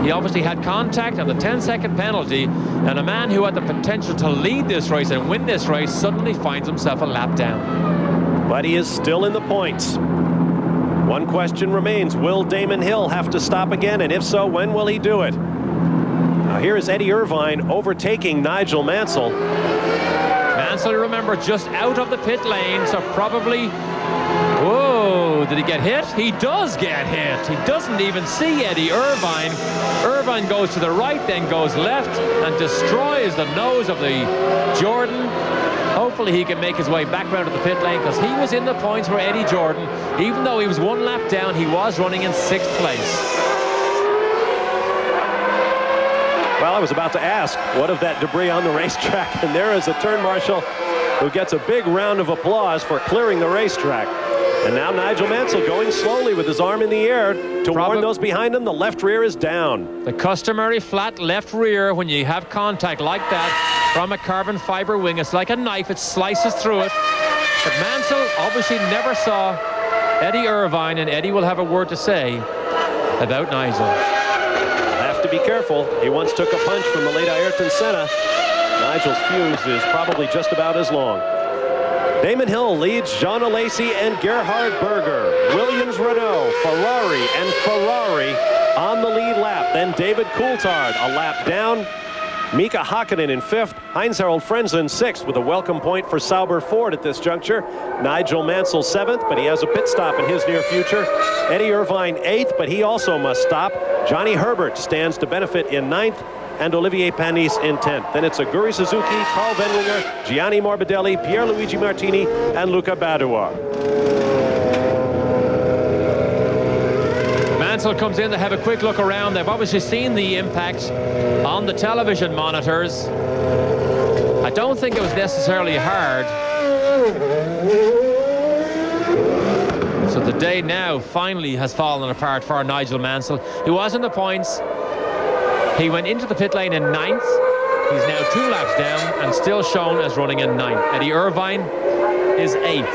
He obviously had contact and the 10-second penalty. And a man who had the potential to lead this race and win this race suddenly finds himself a lap down. But he is still in the points. One question remains. Will Damon Hill have to stop again? And if so, when will he do it? Now here is Eddie Irvine overtaking Nigel Mansell. Mansell, remember, just out of the pit lane, so probably... Whoa, did he get hit? He does get hit. He doesn't even see Eddie Irvine. Irvine goes to the right, then goes left, and destroys the nose of the Jordan. Hopefully he can make his way back round to the pit lane, because he was in the points for Eddie Jordan. Even though he was 1 lap down, he was running in 6th place. Well, I was about to ask, what of that debris on the racetrack? And there is a turn marshal who gets a big round of applause for clearing the racetrack. And now Nigel Mansell going slowly with his arm in the air to warn those behind him the left rear is down. The customary flat left rear, when you have contact like that from a carbon fiber wing, it's like a knife, it slices through it. But Mansell obviously never saw Eddie Irvine, and Eddie will have a word to say about Nigel. To be careful. He once took a punch from the late Ayrton Senna. Nigel's fuse is probably just about as long. Damon Hill leads Jean Alesi and Gerhard Berger. Williams, Renault, Ferrari, and Ferrari on the lead lap. Then David Coulthard a lap down. Mika Hakkinen in 5th. Heinz-Harald Frentzen 6th with a welcome point for Sauber Ford at this juncture. Nigel Mansell 7th, but he has a pit stop in his near future. Eddie Irvine 8th, but he also must stop. Johnny Herbert stands to benefit in 9th. And Olivier Panis in 10th. Then it's Aguri Suzuki, Carl Venwinger, Gianni Morbidelli, Pierluigi Martini, and Luca Badoer. Mansell comes in to have a quick look around. They've obviously seen the impact on the television monitors. I don't think it was necessarily hard. So the day now finally has fallen apart for Nigel Mansell. He was in the points. He went into the pit lane in 9th. He's now 2 laps down and still shown as running in 9th. Eddie Irvine is 8th.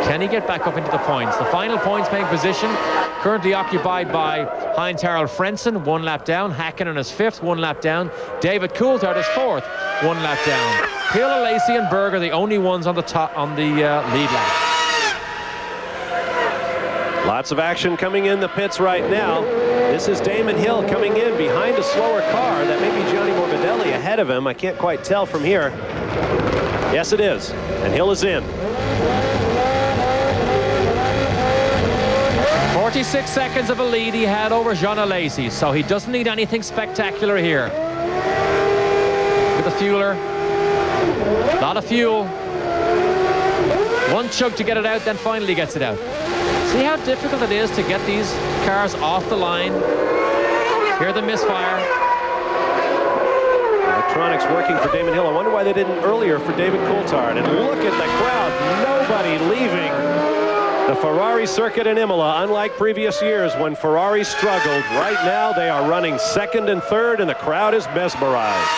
Can he get back up into the points? The final points paying position currently occupied by Heinz-Harald Frentzen, 1 lap down. Hakkinen is 5th, 1 lap down. David Coulthard is 4th, 1 lap down. Hill, Lacey and Berger the only ones on the top on the lead lap. Lots of action coming in the pits right now. This is Damon Hill coming in behind a slower car. That may be Gianni Morbidelli ahead of him. I can't quite tell from here. Yes, it is. And Hill is in. 46 seconds of a lead he had over Jean Alesi, so he doesn't need anything spectacular here. With the fueler. A lot of fuel. 1 chug to get it out, then finally gets it out. See how difficult it is to get these cars off the line. Hear the misfire. Electronics working for Damon Hill. I wonder why they didn't earlier for David Coulthard. And look at the crowd. Nobody leaving the Ferrari circuit in Imola, unlike previous years when Ferrari struggled. Right now they are running 2nd and 3rd, and the crowd is mesmerized.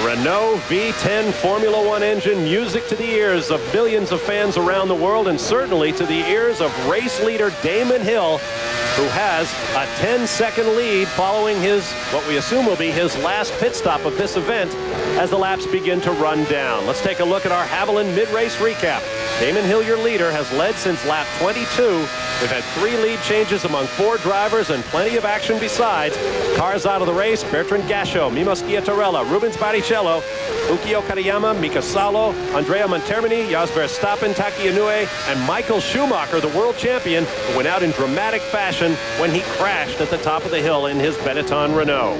Renault V10 Formula One engine, music to the ears of millions of fans around the world, and certainly to the ears of race leader Damon Hill, who has a 10-second lead following his, what we assume will be his last pit stop of this event as the laps begin to run down. Let's take a look at our Haviland mid-race recap. Damon Hill, your leader, has led since lap 22. We've had 3 lead changes among 4 drivers and plenty of action besides. Cars out of the race: Bertrand Gachot, Mimo Schiatarella, Rubens Barrichello, Ukio Katayama, Mika Salo, Andrea Montermini, Jos Verstappen, Taki Inoue, and Michael Schumacher, the world champion, who went out in dramatic fashion when he crashed at the top of the hill in his Benetton Renault.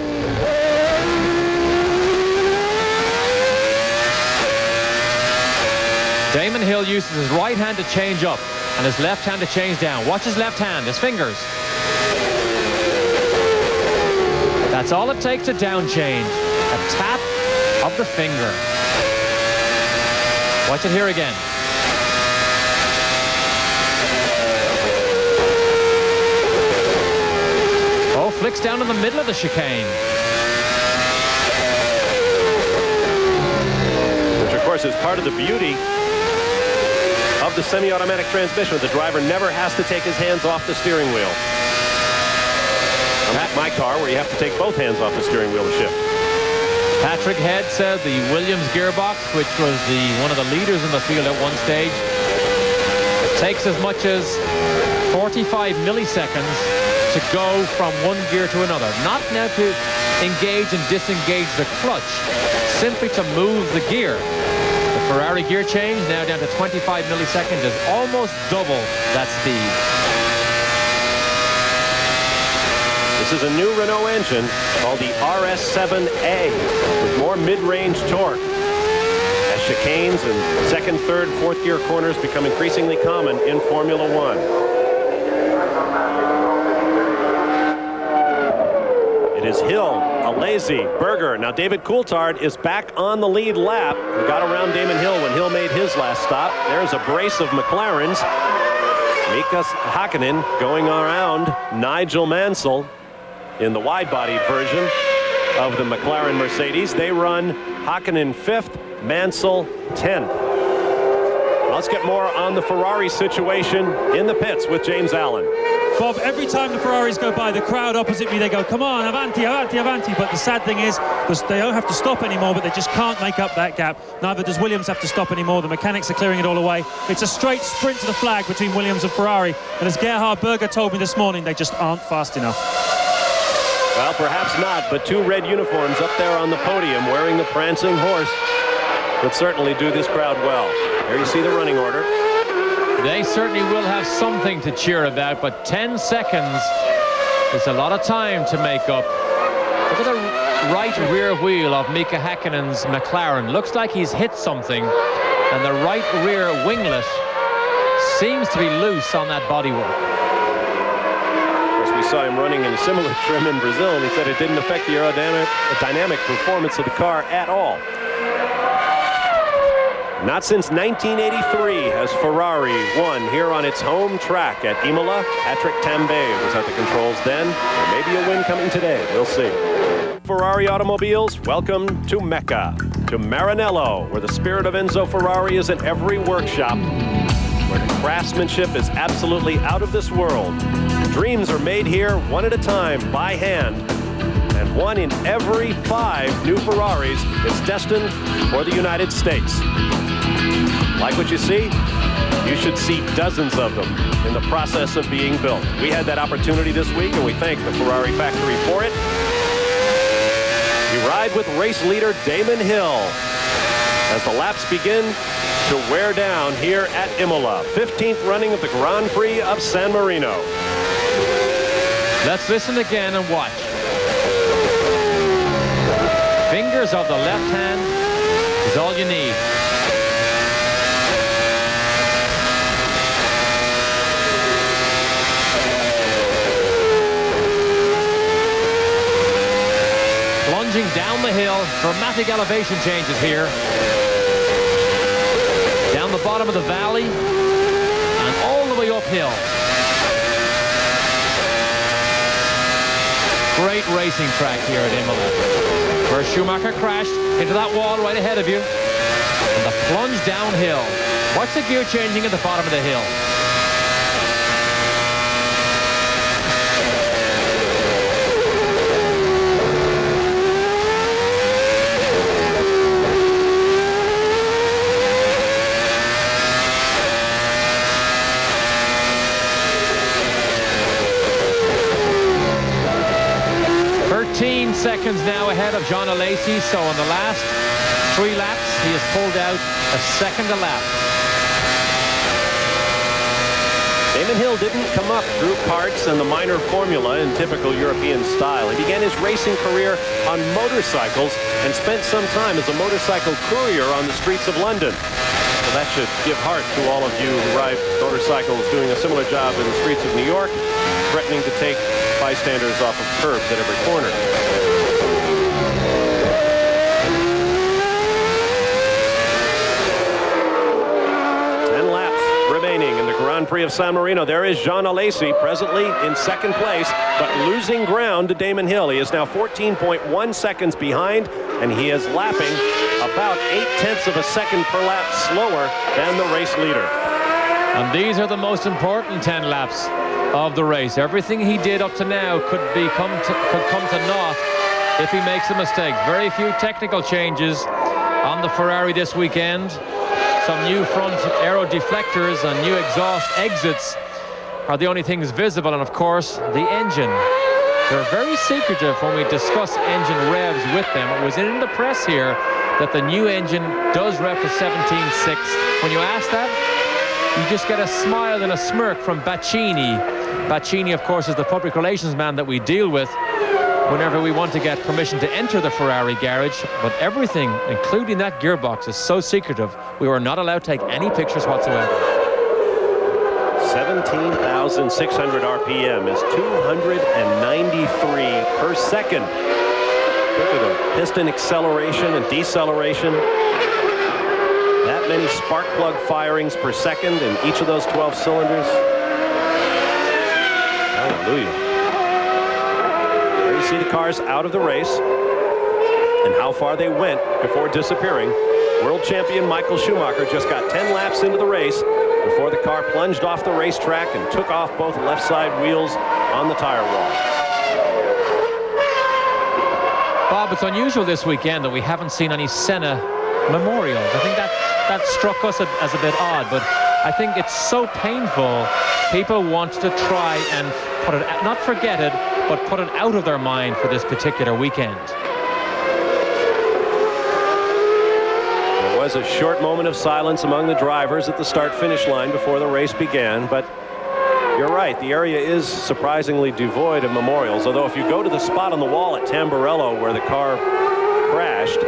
Damon Hill uses his right hand to change up and his left hand to change down. Watch his left hand, his fingers. That's all it takes to down change. A tap of the finger. Watch it here again. Oh, flicks down in the middle of the chicane. Which, of course, is part of the beauty of the semi-automatic transmission. The driver never has to take his hands off the steering wheel. Unlike my car, where you have to take both hands off the steering wheel to shift. Patrick Head said the Williams gearbox, which was one of the leaders in the field at one stage, it takes as much as 45 milliseconds to go from one gear to another. Not now to engage and disengage the clutch, simply to move the gear. The Ferrari gear change, now down to 25 milliseconds, is almost double that speed. This is a new Renault engine called the RS7A with more mid-range torque. As chicanes and 2nd, 3rd, 4th gear corners become increasingly common in Formula One. It is Hill, Alesi, Berger. Now David Coulthard is back on the lead lap. He got around Damon Hill when Hill made his last stop. There's a brace of McLarens. Mika Hakkinen going around Nigel Mansell in the wide-bodied version of the McLaren Mercedes. They run Hakkinen 5th, Mansell 10th. Let's get more on the Ferrari situation in the pits with James Allen. Bob, every time the Ferraris go by, the crowd opposite me, they go, come on, avanti, avanti, avanti. But the sad thing is, they don't have to stop anymore, but they just can't make up that gap. Neither does Williams have to stop anymore. The mechanics are clearing it all away. It's a straight sprint to the flag between Williams and Ferrari. And as Gerhard Berger told me this morning, they just aren't fast enough. Well, perhaps not, but 2 red uniforms up there on the podium wearing the prancing horse would certainly do this crowd well. Here you see the running order. They certainly will have something to cheer about, but 10 seconds is a lot of time to make up. Look at the right rear wheel of Mika Häkkinen's McLaren. Looks like he's hit something, and the right rear winglet seems to be loose on that bodywork. Of course, we saw him running in a similar trim in Brazil, and he said it didn't affect the aerodynamic performance of the car at all. Not since 1983 has Ferrari won here on its home track at Imola. Patrick Tambay was at the controls then. There may be a win coming today. We'll see. Ferrari automobiles, welcome to Mecca, to Maranello, where the spirit of Enzo Ferrari is in every workshop, where the craftsmanship is absolutely out of this world. Dreams are made here one at a time by hand, and 1 in every 5 new Ferraris is destined for the United States. Like what you see? You should see dozens of them in the process of being built. We had that opportunity this week, and we thank the Ferrari factory for it. We ride with race leader Damon Hill as the laps begin to wear down here at Imola. 15th running of the Grand Prix of San Marino. Let's listen again and watch. Fingers of the left hand is all you need. Plunging down the hill, dramatic elevation changes here. Down the bottom of the valley and all the way uphill. Great racing track here at Imola, where Schumacher crashed into that wall right ahead of you. And the plunge downhill. Watch the gear changing at the bottom of the hill. Seconds now ahead of John Alesi, so in the last 3 laps he has pulled out a second a lap. Damon Hill didn't come up through karts and the minor formula in typical European style. He began his racing career on motorcycles and spent some time as a motorcycle courier on the streets of London. So that should give heart to all of you who ride motorcycles doing a similar job in the streets of New York, threatening to take bystanders off of curbs at every corner. Remaining in the Grand Prix of San Marino. There is Jean Alesi, presently in second place, but losing ground to Damon Hill. He is now 14.1 seconds behind, and he is lapping about 0.8 of a second per lap slower than the race leader. And these are the most important 10 laps of the race. Everything he did up to now could come to naught if he makes a mistake. Very few technical changes on the Ferrari this weekend. Some new front aero deflectors and new exhaust exits are the only things visible, and of course the engine. They're very secretive when we discuss engine revs with them. It was in the press here that the new engine does rev to 17.6. When you ask that, you just get a smile and a smirk from Baccini. Baccini, of course, is the public relations man that we deal with whenever we want to get permission to enter the Ferrari garage. But everything, including that gearbox, is so secretive, we were not allowed to take any pictures whatsoever. 17,600 RPM is 293 per second. Look at the piston acceleration and deceleration. That many spark plug firings per second in each of those 12 cylinders. Hallelujah. See the cars out of the race and how far they went before disappearing. World champion Michael Schumacher just got 10 laps into the race before the car plunged off the racetrack and took off both left side wheels on the tire wall. Bob, it's unusual this weekend that we haven't seen any Senna memorials. I think that struck us as a bit odd, but I think it's so painful. People want to try and put it, not forget it, but put it out of their mind for this particular weekend. There was a short moment of silence among the drivers at the start-finish line before the race began, but you're right, the area is surprisingly devoid of memorials, although if you go to the spot on the wall at Tamburello where the car crashed,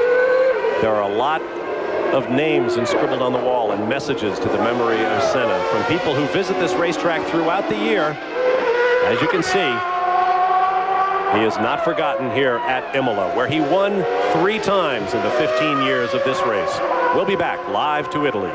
there are a lot of names inscribbled on the wall and messages to the memory of Senna from people who visit this racetrack throughout the year. As you can see, he is not forgotten here at Imola, where he won 3 times in the 15 years of this race. We'll be back live to Italy.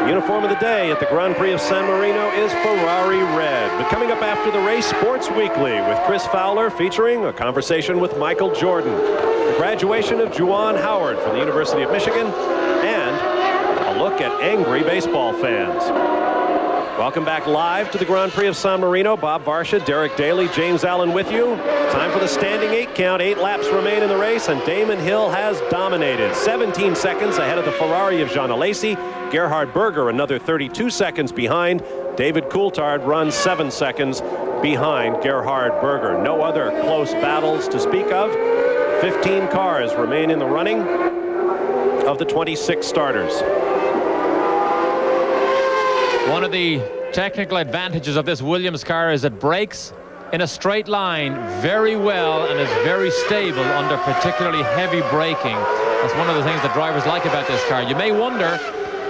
Uniform of the day at the Grand Prix of San Marino is Ferrari red. But coming up after the race, Sports Weekly with Chris Fowler, featuring a conversation with Michael Jordan, the graduation of Juwan Howard from the University of Michigan, and a look at angry baseball fans. Welcome back live to the Grand Prix of San Marino. Bob Varsha, Derek Daly, James Allen with you. Time for the standing 8 count. 8 laps remain in the race, and Damon Hill has dominated. 17 seconds ahead of the Ferrari of Jean Alesi. Gerhard Berger another 32 seconds behind. David Coulthard runs 7 seconds behind Gerhard Berger. No other close battles to speak of. 15 cars remain in the running of the 26 starters. One of the technical advantages of this Williams car is it brakes in a straight line very well and is very stable under particularly heavy braking. That's one of the things that drivers like about this car. You may wonder,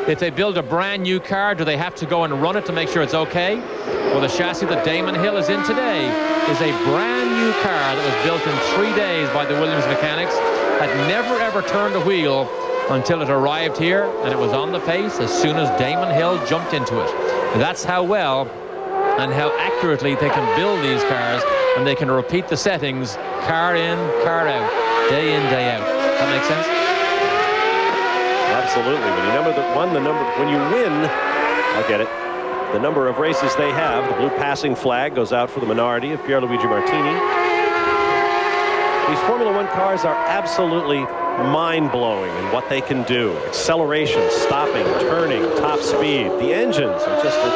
if they build a brand new car, do they have to go and run it to make sure it's okay? Well, the chassis that Damon Hill is in today is a brand new car that was built in 3 days by the Williams mechanics, had never ever turned a wheel until it arrived here, and it was on the pace as soon as Damon Hill jumped into it. That's how well and how accurately they can build these cars, and they can repeat the settings car in, car out, day in, day out. That makes sense? Absolutely. When you win, I'll get it. The number of races they have, the blue passing flag goes out for the Minardi of Pierluigi Martini. These Formula One cars are absolutely mind-blowing in what they can do. Acceleration, stopping, turning, top speed. The engines are just a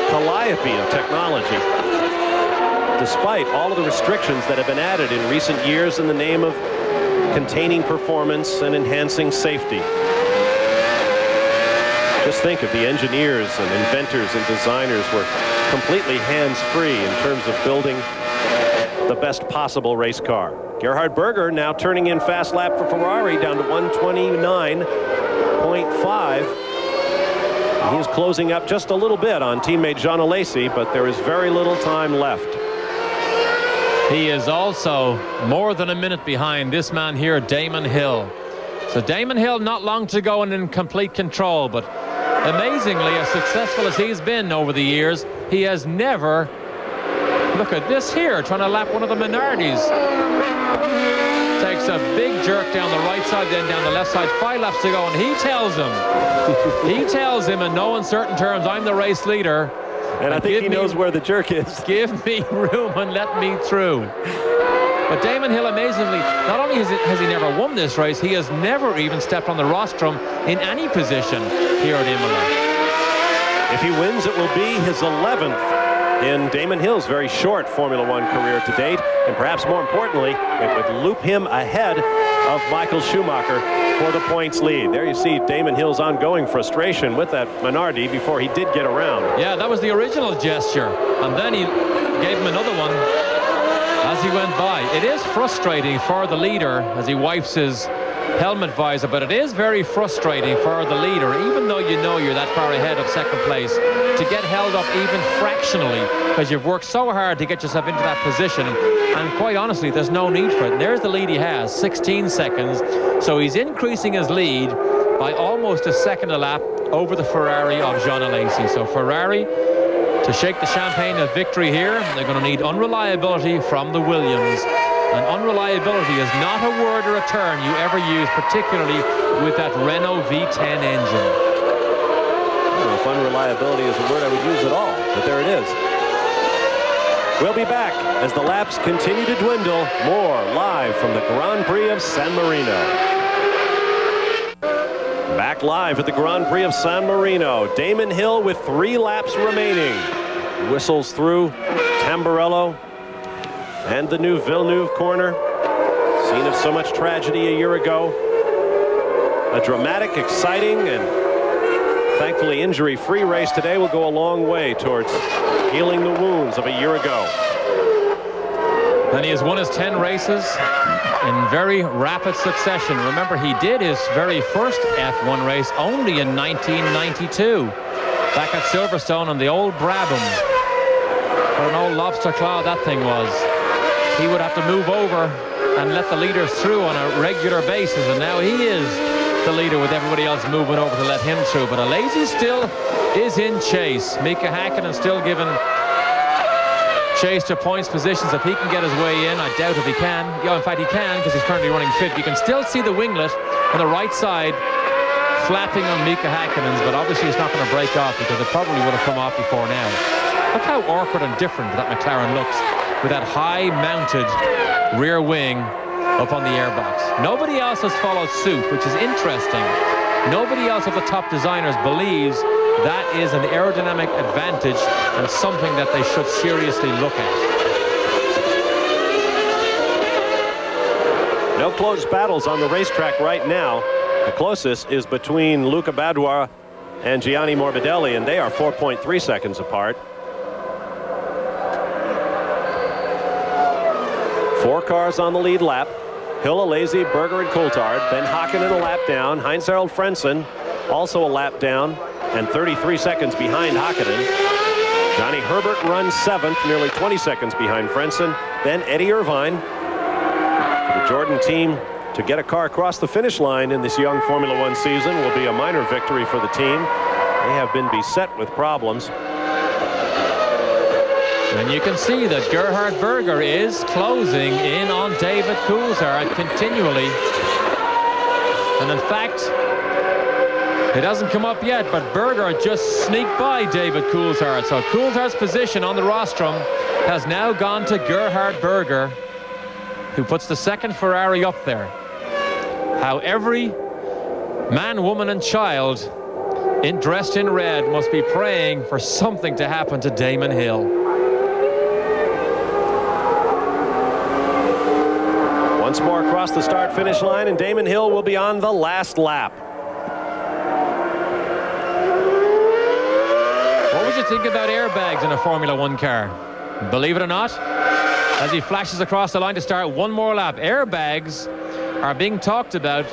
calliope of technology, despite all of the restrictions that have been added in recent years in the name of containing performance and enhancing safety. Just think if the engineers and inventors and designers were completely hands-free in terms of building the best possible race car. Gerhard Berger now turning in fast lap for Ferrari down to 129.5. He's closing up just a little bit on teammate Jean Alesi, but there is very little time left. He is also more than a minute behind this man here, Damon Hill. So Damon Hill not long to go and in complete control, but amazingly, as successful as he's been over the years, he has never, look at this here, trying to lap one of the Minardis. Takes a big jerk down the right side, then down the left side, 5 laps to go, and he tells him in no uncertain terms, I'm the race leader. And I think he knows where the jerk is. Give me room and let me through. But Damon Hill, amazingly, not only has he never won this race, he has never even stepped on the rostrum in any position here at Imola. If he wins, it will be his 11th in Damon Hill's very short Formula One career to date. And perhaps more importantly, it would loop him ahead of Michael Schumacher for the points lead. There you see Damon Hill's ongoing frustration with that Minardi before he did get around. Yeah, that was the original gesture. And then he gave him another one as he went by. It is frustrating for the leader as he wipes his helmet visor, but it is very frustrating for the leader, even though you know you're that far ahead of second place, to get held up even fractionally, because you've worked so hard to get yourself into that position, and quite honestly, there's no need for it. And there's the lead he has, 16 seconds, so he's increasing his lead by almost a second a lap over the Ferrari of Jean Alesi. So Ferrari, to shake the champagne of victory here, they're going to need unreliability from the Williams. And unreliability is not a word or a term you ever use, particularly with that Renault V10 engine. I don't know if unreliability is a word I would use at all, but there it is. We'll be back as the laps continue to dwindle. More live from the Grand Prix of San Marino. Back live at the Grand Prix of San Marino. Damon Hill with 3 laps remaining. Whistles through Tamburello and the new Villeneuve corner. Scene of so much tragedy a year ago. A dramatic, exciting, and thankfully injury-free race today will go a long way towards healing the wounds of a year ago. And he has won his 10 races in very rapid succession. Remember, he did his very first F1 race only in 1992, back at Silverstone on the old Brabham. What an old lobster claw that thing was. He would have to move over and let the leaders through on a regular basis, and now he is the leader with everybody else moving over to let him through. But Alesi still is in chase. Mika Häkkinen still given chase to points positions if he can get his way in. I doubt if he can. Yeah, in fact he can, because he's currently running 5th. You can still see the winglet on the right side flapping on Mika Häkkinen's, but obviously it's not going to break off because it probably would have come off before now. Look how awkward and different that McLaren looks with that high mounted rear wing up on the airbox. Nobody else has followed suit, which is interesting. Nobody else of the top designers believes that is an aerodynamic advantage and something that they should seriously look at. No close battles on the racetrack right now. The closest is between Luca Badoer and Gianni Morbidelli, and they are 4.3 seconds apart. 4 cars on the lead lap. Hill, Alesi, Berger, and Coulthard. Ben Häkkinen a lap down. Heinz-Harald Frentzen also a lap down and 33 seconds behind Häkkinen. Johnny Herbert runs 7th, nearly 20 seconds behind Frentzen. Then Eddie Irvine. For the Jordan team to get a car across the finish line in this young Formula One season will be a minor victory for the team. They have been beset with problems. And you can see that Gerhard Berger is closing in on David Coulthard continually. And in fact, it hasn't come up yet, but Berger just sneaked by David Coulthard. So Coulthard's position on the rostrum has now gone to Gerhard Berger, who puts the 2nd Ferrari up there. How every man, woman, and child dressed in red must be praying for something to happen to Damon Hill. Once more across the start-finish line, and Damon Hill will be on the last lap. What would you think about airbags in a Formula One car? Believe it or not, as he flashes across the line to start one more lap, airbags are being talked about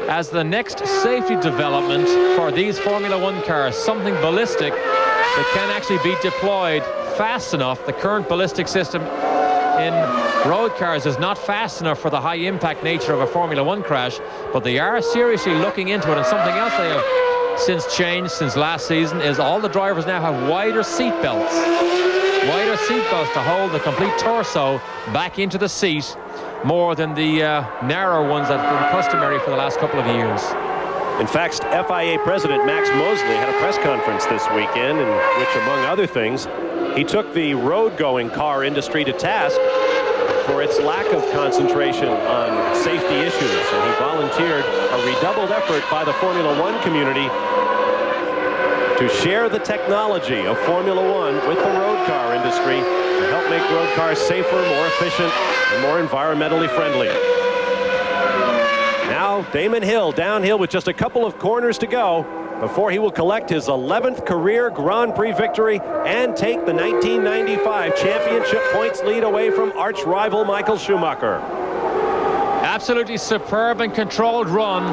as the next safety development for these Formula One cars, something ballistic that can actually be deployed fast enough. The current ballistic system in road cars is not fast enough for the high impact nature of a Formula One crash, but they are seriously looking into it. And something else they have since changed since last season is all the drivers now have wider seat belts to hold the complete torso back into the seat, more than the narrow ones that have been customary for the last couple of years. In fact, FIA President Max Mosley had a press conference this weekend in which, among other things, he took the road-going car industry to task for its lack of concentration on safety issues, and he volunteered a redoubled effort by the Formula One community to share the technology of Formula One with the road car industry to help make road cars safer, more efficient, and more environmentally friendly. Now, Damon Hill downhill with just a couple of corners to go before he will collect his 11th career Grand Prix victory and take the 1995 championship points lead away from arch rival Michael Schumacher. Absolutely superb and controlled run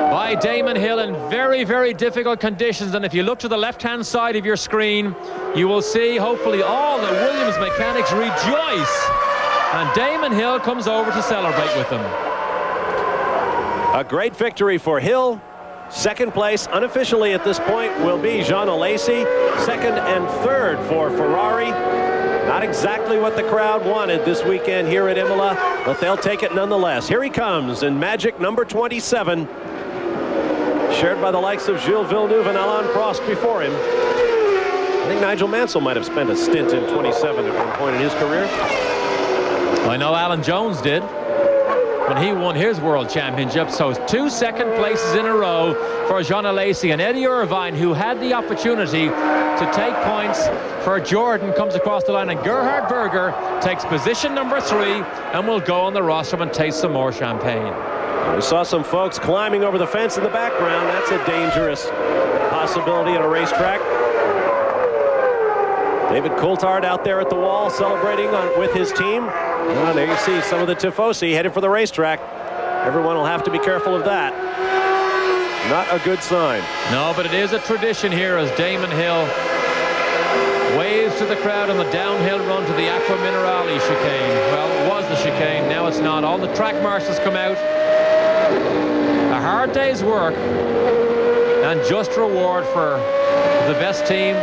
by Damon Hill in very, very difficult conditions. And if you look to the left-hand side of your screen, you will see hopefully all the Williams mechanics rejoice. And Damon Hill comes over to celebrate with them. A great victory for Hill. Second place, unofficially at this point, will be Jean Alesi. Second and third for Ferrari. Not exactly what the crowd wanted this weekend here at Imola, but they'll take it nonetheless. Here he comes in magic number 27. Shared by the likes of Gilles Villeneuve and Alain Prost before him. I think Nigel Mansell might have spent a stint in 27 at one point in his career. I know Alan Jones did when he won his World Championship. So 2 second places in a row for Jean Alesi, and Eddie Irvine, who had the opportunity to take points for Jordan, comes across the line, and Gerhard Berger takes position number 3 and will go on the rostrum and taste some more champagne. We saw some folks climbing over the fence in the background. That's a dangerous possibility at a racetrack. David Coulthard out there at the wall celebrating with his team. Well, there you see some of the Tifosi headed for the racetrack. Everyone will have to be careful of that. Not a good sign. No, but it is a tradition here as Damon Hill waves to the crowd on the downhill run to the Aqua Minerale chicane. Well, it was the chicane, now it's not. All the track marshals come out. A hard day's work and just reward for the best team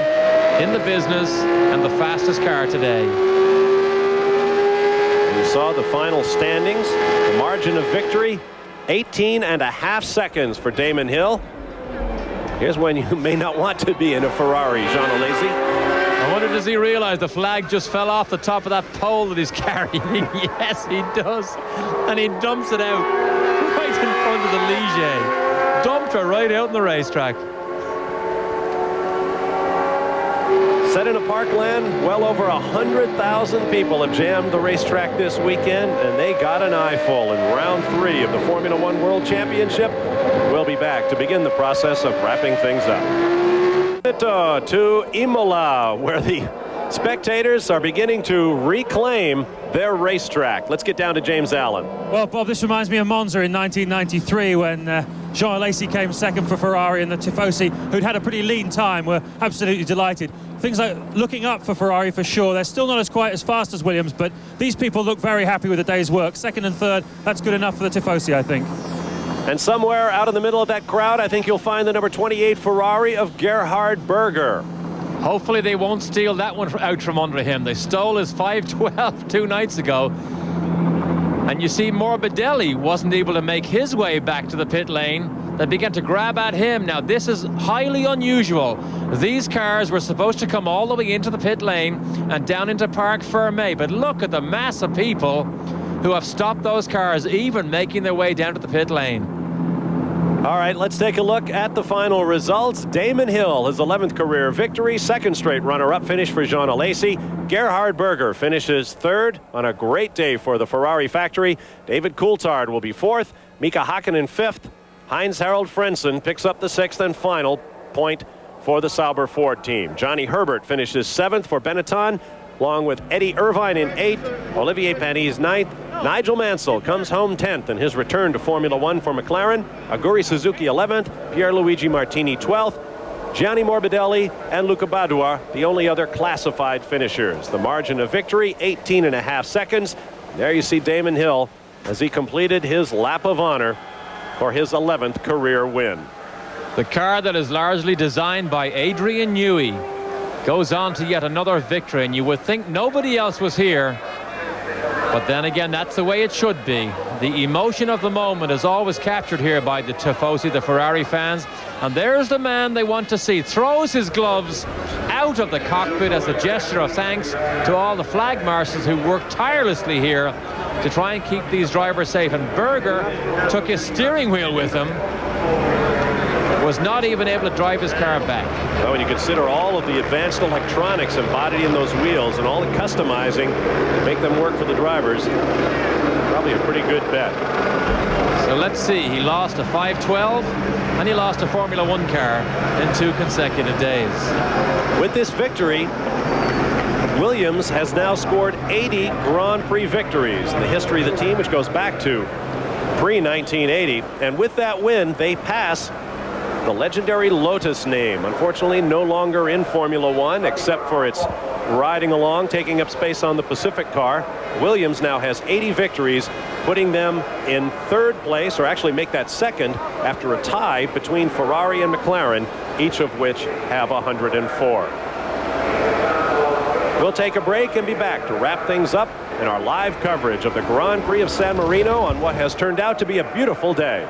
in the business and the fastest car today. You saw the final standings. The margin of victory, 18.5 seconds for Damon Hill. Here's when you may not want to be in a Ferrari, Jean Alesi. I wonder, does he realize the flag just fell off the top of that pole that he's carrying? Yes, he does. And he dumps it out right in front of the Ligier. Dumped her right out in the racetrack. Set in a parkland, well over 100,000 people have jammed the racetrack this weekend, and they got an eyeful in round 3 of the Formula One World Championship. We'll be back to begin the process of wrapping things up. To Imola, where the spectators are beginning to reclaim their racetrack. Let's get down to James Allen. Well, Bob, this reminds me of Monza in 1993 when Jean Alesi came second for Ferrari, and the Tifosi, who'd had a pretty lean time, were absolutely delighted. Things like looking up for Ferrari for sure. They're still not quite as fast as Williams, but these people look very happy with the day's work. Second and third, that's good enough for the Tifosi, I think. And somewhere out in the middle of that crowd, I think you'll find the number 28 Ferrari of Gerhard Berger. Hopefully they won't steal that one out from under him. They stole his 512 2 nights ago. And you see Morbidelli wasn't able to make his way back to the pit lane. They began to grab at him. Now, this is highly unusual. These cars were supposed to come all the way into the pit lane and down into Parc Fermé. But look at the mass of people who have stopped those cars, even making their way down to the pit lane. All right, let's take a look at the final results. Damon Hill, his 11th career victory, second straight runner-up finish for Jean Alesi. Gerhard Berger finishes third on a great day for the Ferrari factory. David Coulthard will be fourth. Mika Hakkinen fifth. Heinz-Harald Frentzen picks up the sixth and final point for the Sauber Ford team. Johnny Herbert finishes seventh for Benetton, along with Eddie Irvine in eighth, Olivier Panis ninth. Nigel Mansell comes home 10th in his return to Formula One for McLaren. Aguri Suzuki 11th, Pierluigi Martini 12th. Gianni Morbidelli and Luca Badoer, the only other classified finishers. The margin of victory, 18.5 seconds. There you see Damon Hill as he completed his lap of honor for his 11th career win. The car that is largely designed by Adrian Newey goes on to yet another victory, and you would think nobody else was here. But then again, that's the way it should be. The emotion of the moment is always captured here by the Tifosi, the Ferrari fans. And there's the man they want to see. Throws his gloves out of the cockpit as a gesture of thanks to all the flag marshals who worked tirelessly here to try and keep these drivers safe. And Berger took his steering wheel with him. Was not even able to drive his car back. Well, when you consider all of the advanced electronics embodied in those wheels and all the customizing to make them work for the drivers, probably a pretty good bet. So let's see, he lost a 512 and he lost a Formula One car in 2 consecutive days. With this victory, Williams has now scored 80 Grand Prix victories in the history of the team, which goes back to pre-1980. And with that win, they pass the legendary Lotus name, unfortunately no longer in Formula One except for its riding along, taking up space on the Pacific car. Williams now has 80 victories, putting them in third place, or actually make that second after a tie between Ferrari and McLaren, each of which have 104. We'll take a break and be back to wrap things up in our live coverage of the Grand Prix of San Marino on what has turned out to be a beautiful day.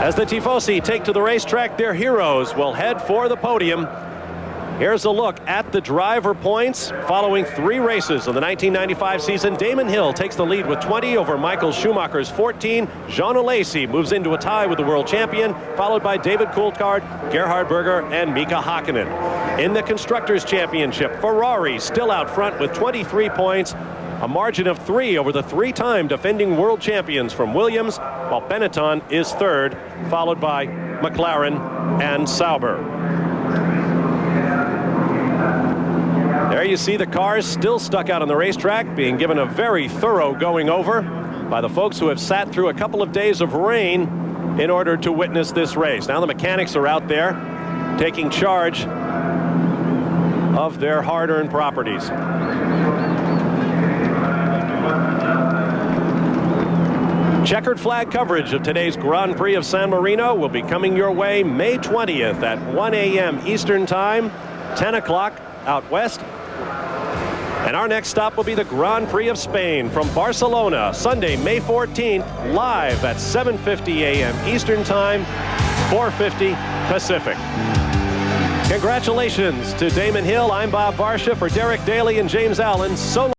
As the Tifosi take to the racetrack, their heroes will head for the podium. Here's a look at the driver points following 3 races of the 1995 season. Damon Hill takes the lead with 20 over Michael Schumacher's 14. Jean Alesi moves into a tie with the world champion, followed by David Coulthard, Gerhard Berger, and Mika Hakkinen. In the Constructors' Championship, Ferrari still out front with 23 points, a margin of 3 over the 3-time defending world champions from Williams, while Benetton is third, followed by McLaren and Sauber. There you see the cars still stuck out on the racetrack, being given a very thorough going over by the folks who have sat through a couple of days of rain in order to witness this race. Now the mechanics are out there taking charge of their hard-earned properties. Checkered flag coverage of today's Grand Prix of San Marino will be coming your way May 20th at 1 a.m. Eastern Time, 10 o'clock out west. And our next stop will be the Grand Prix of Spain from Barcelona, Sunday, May 14th, live at 7:50 a.m. Eastern Time, 4:50 Pacific. Congratulations to Damon Hill. I'm Bob Varsha for Derek Daly and James Allen. So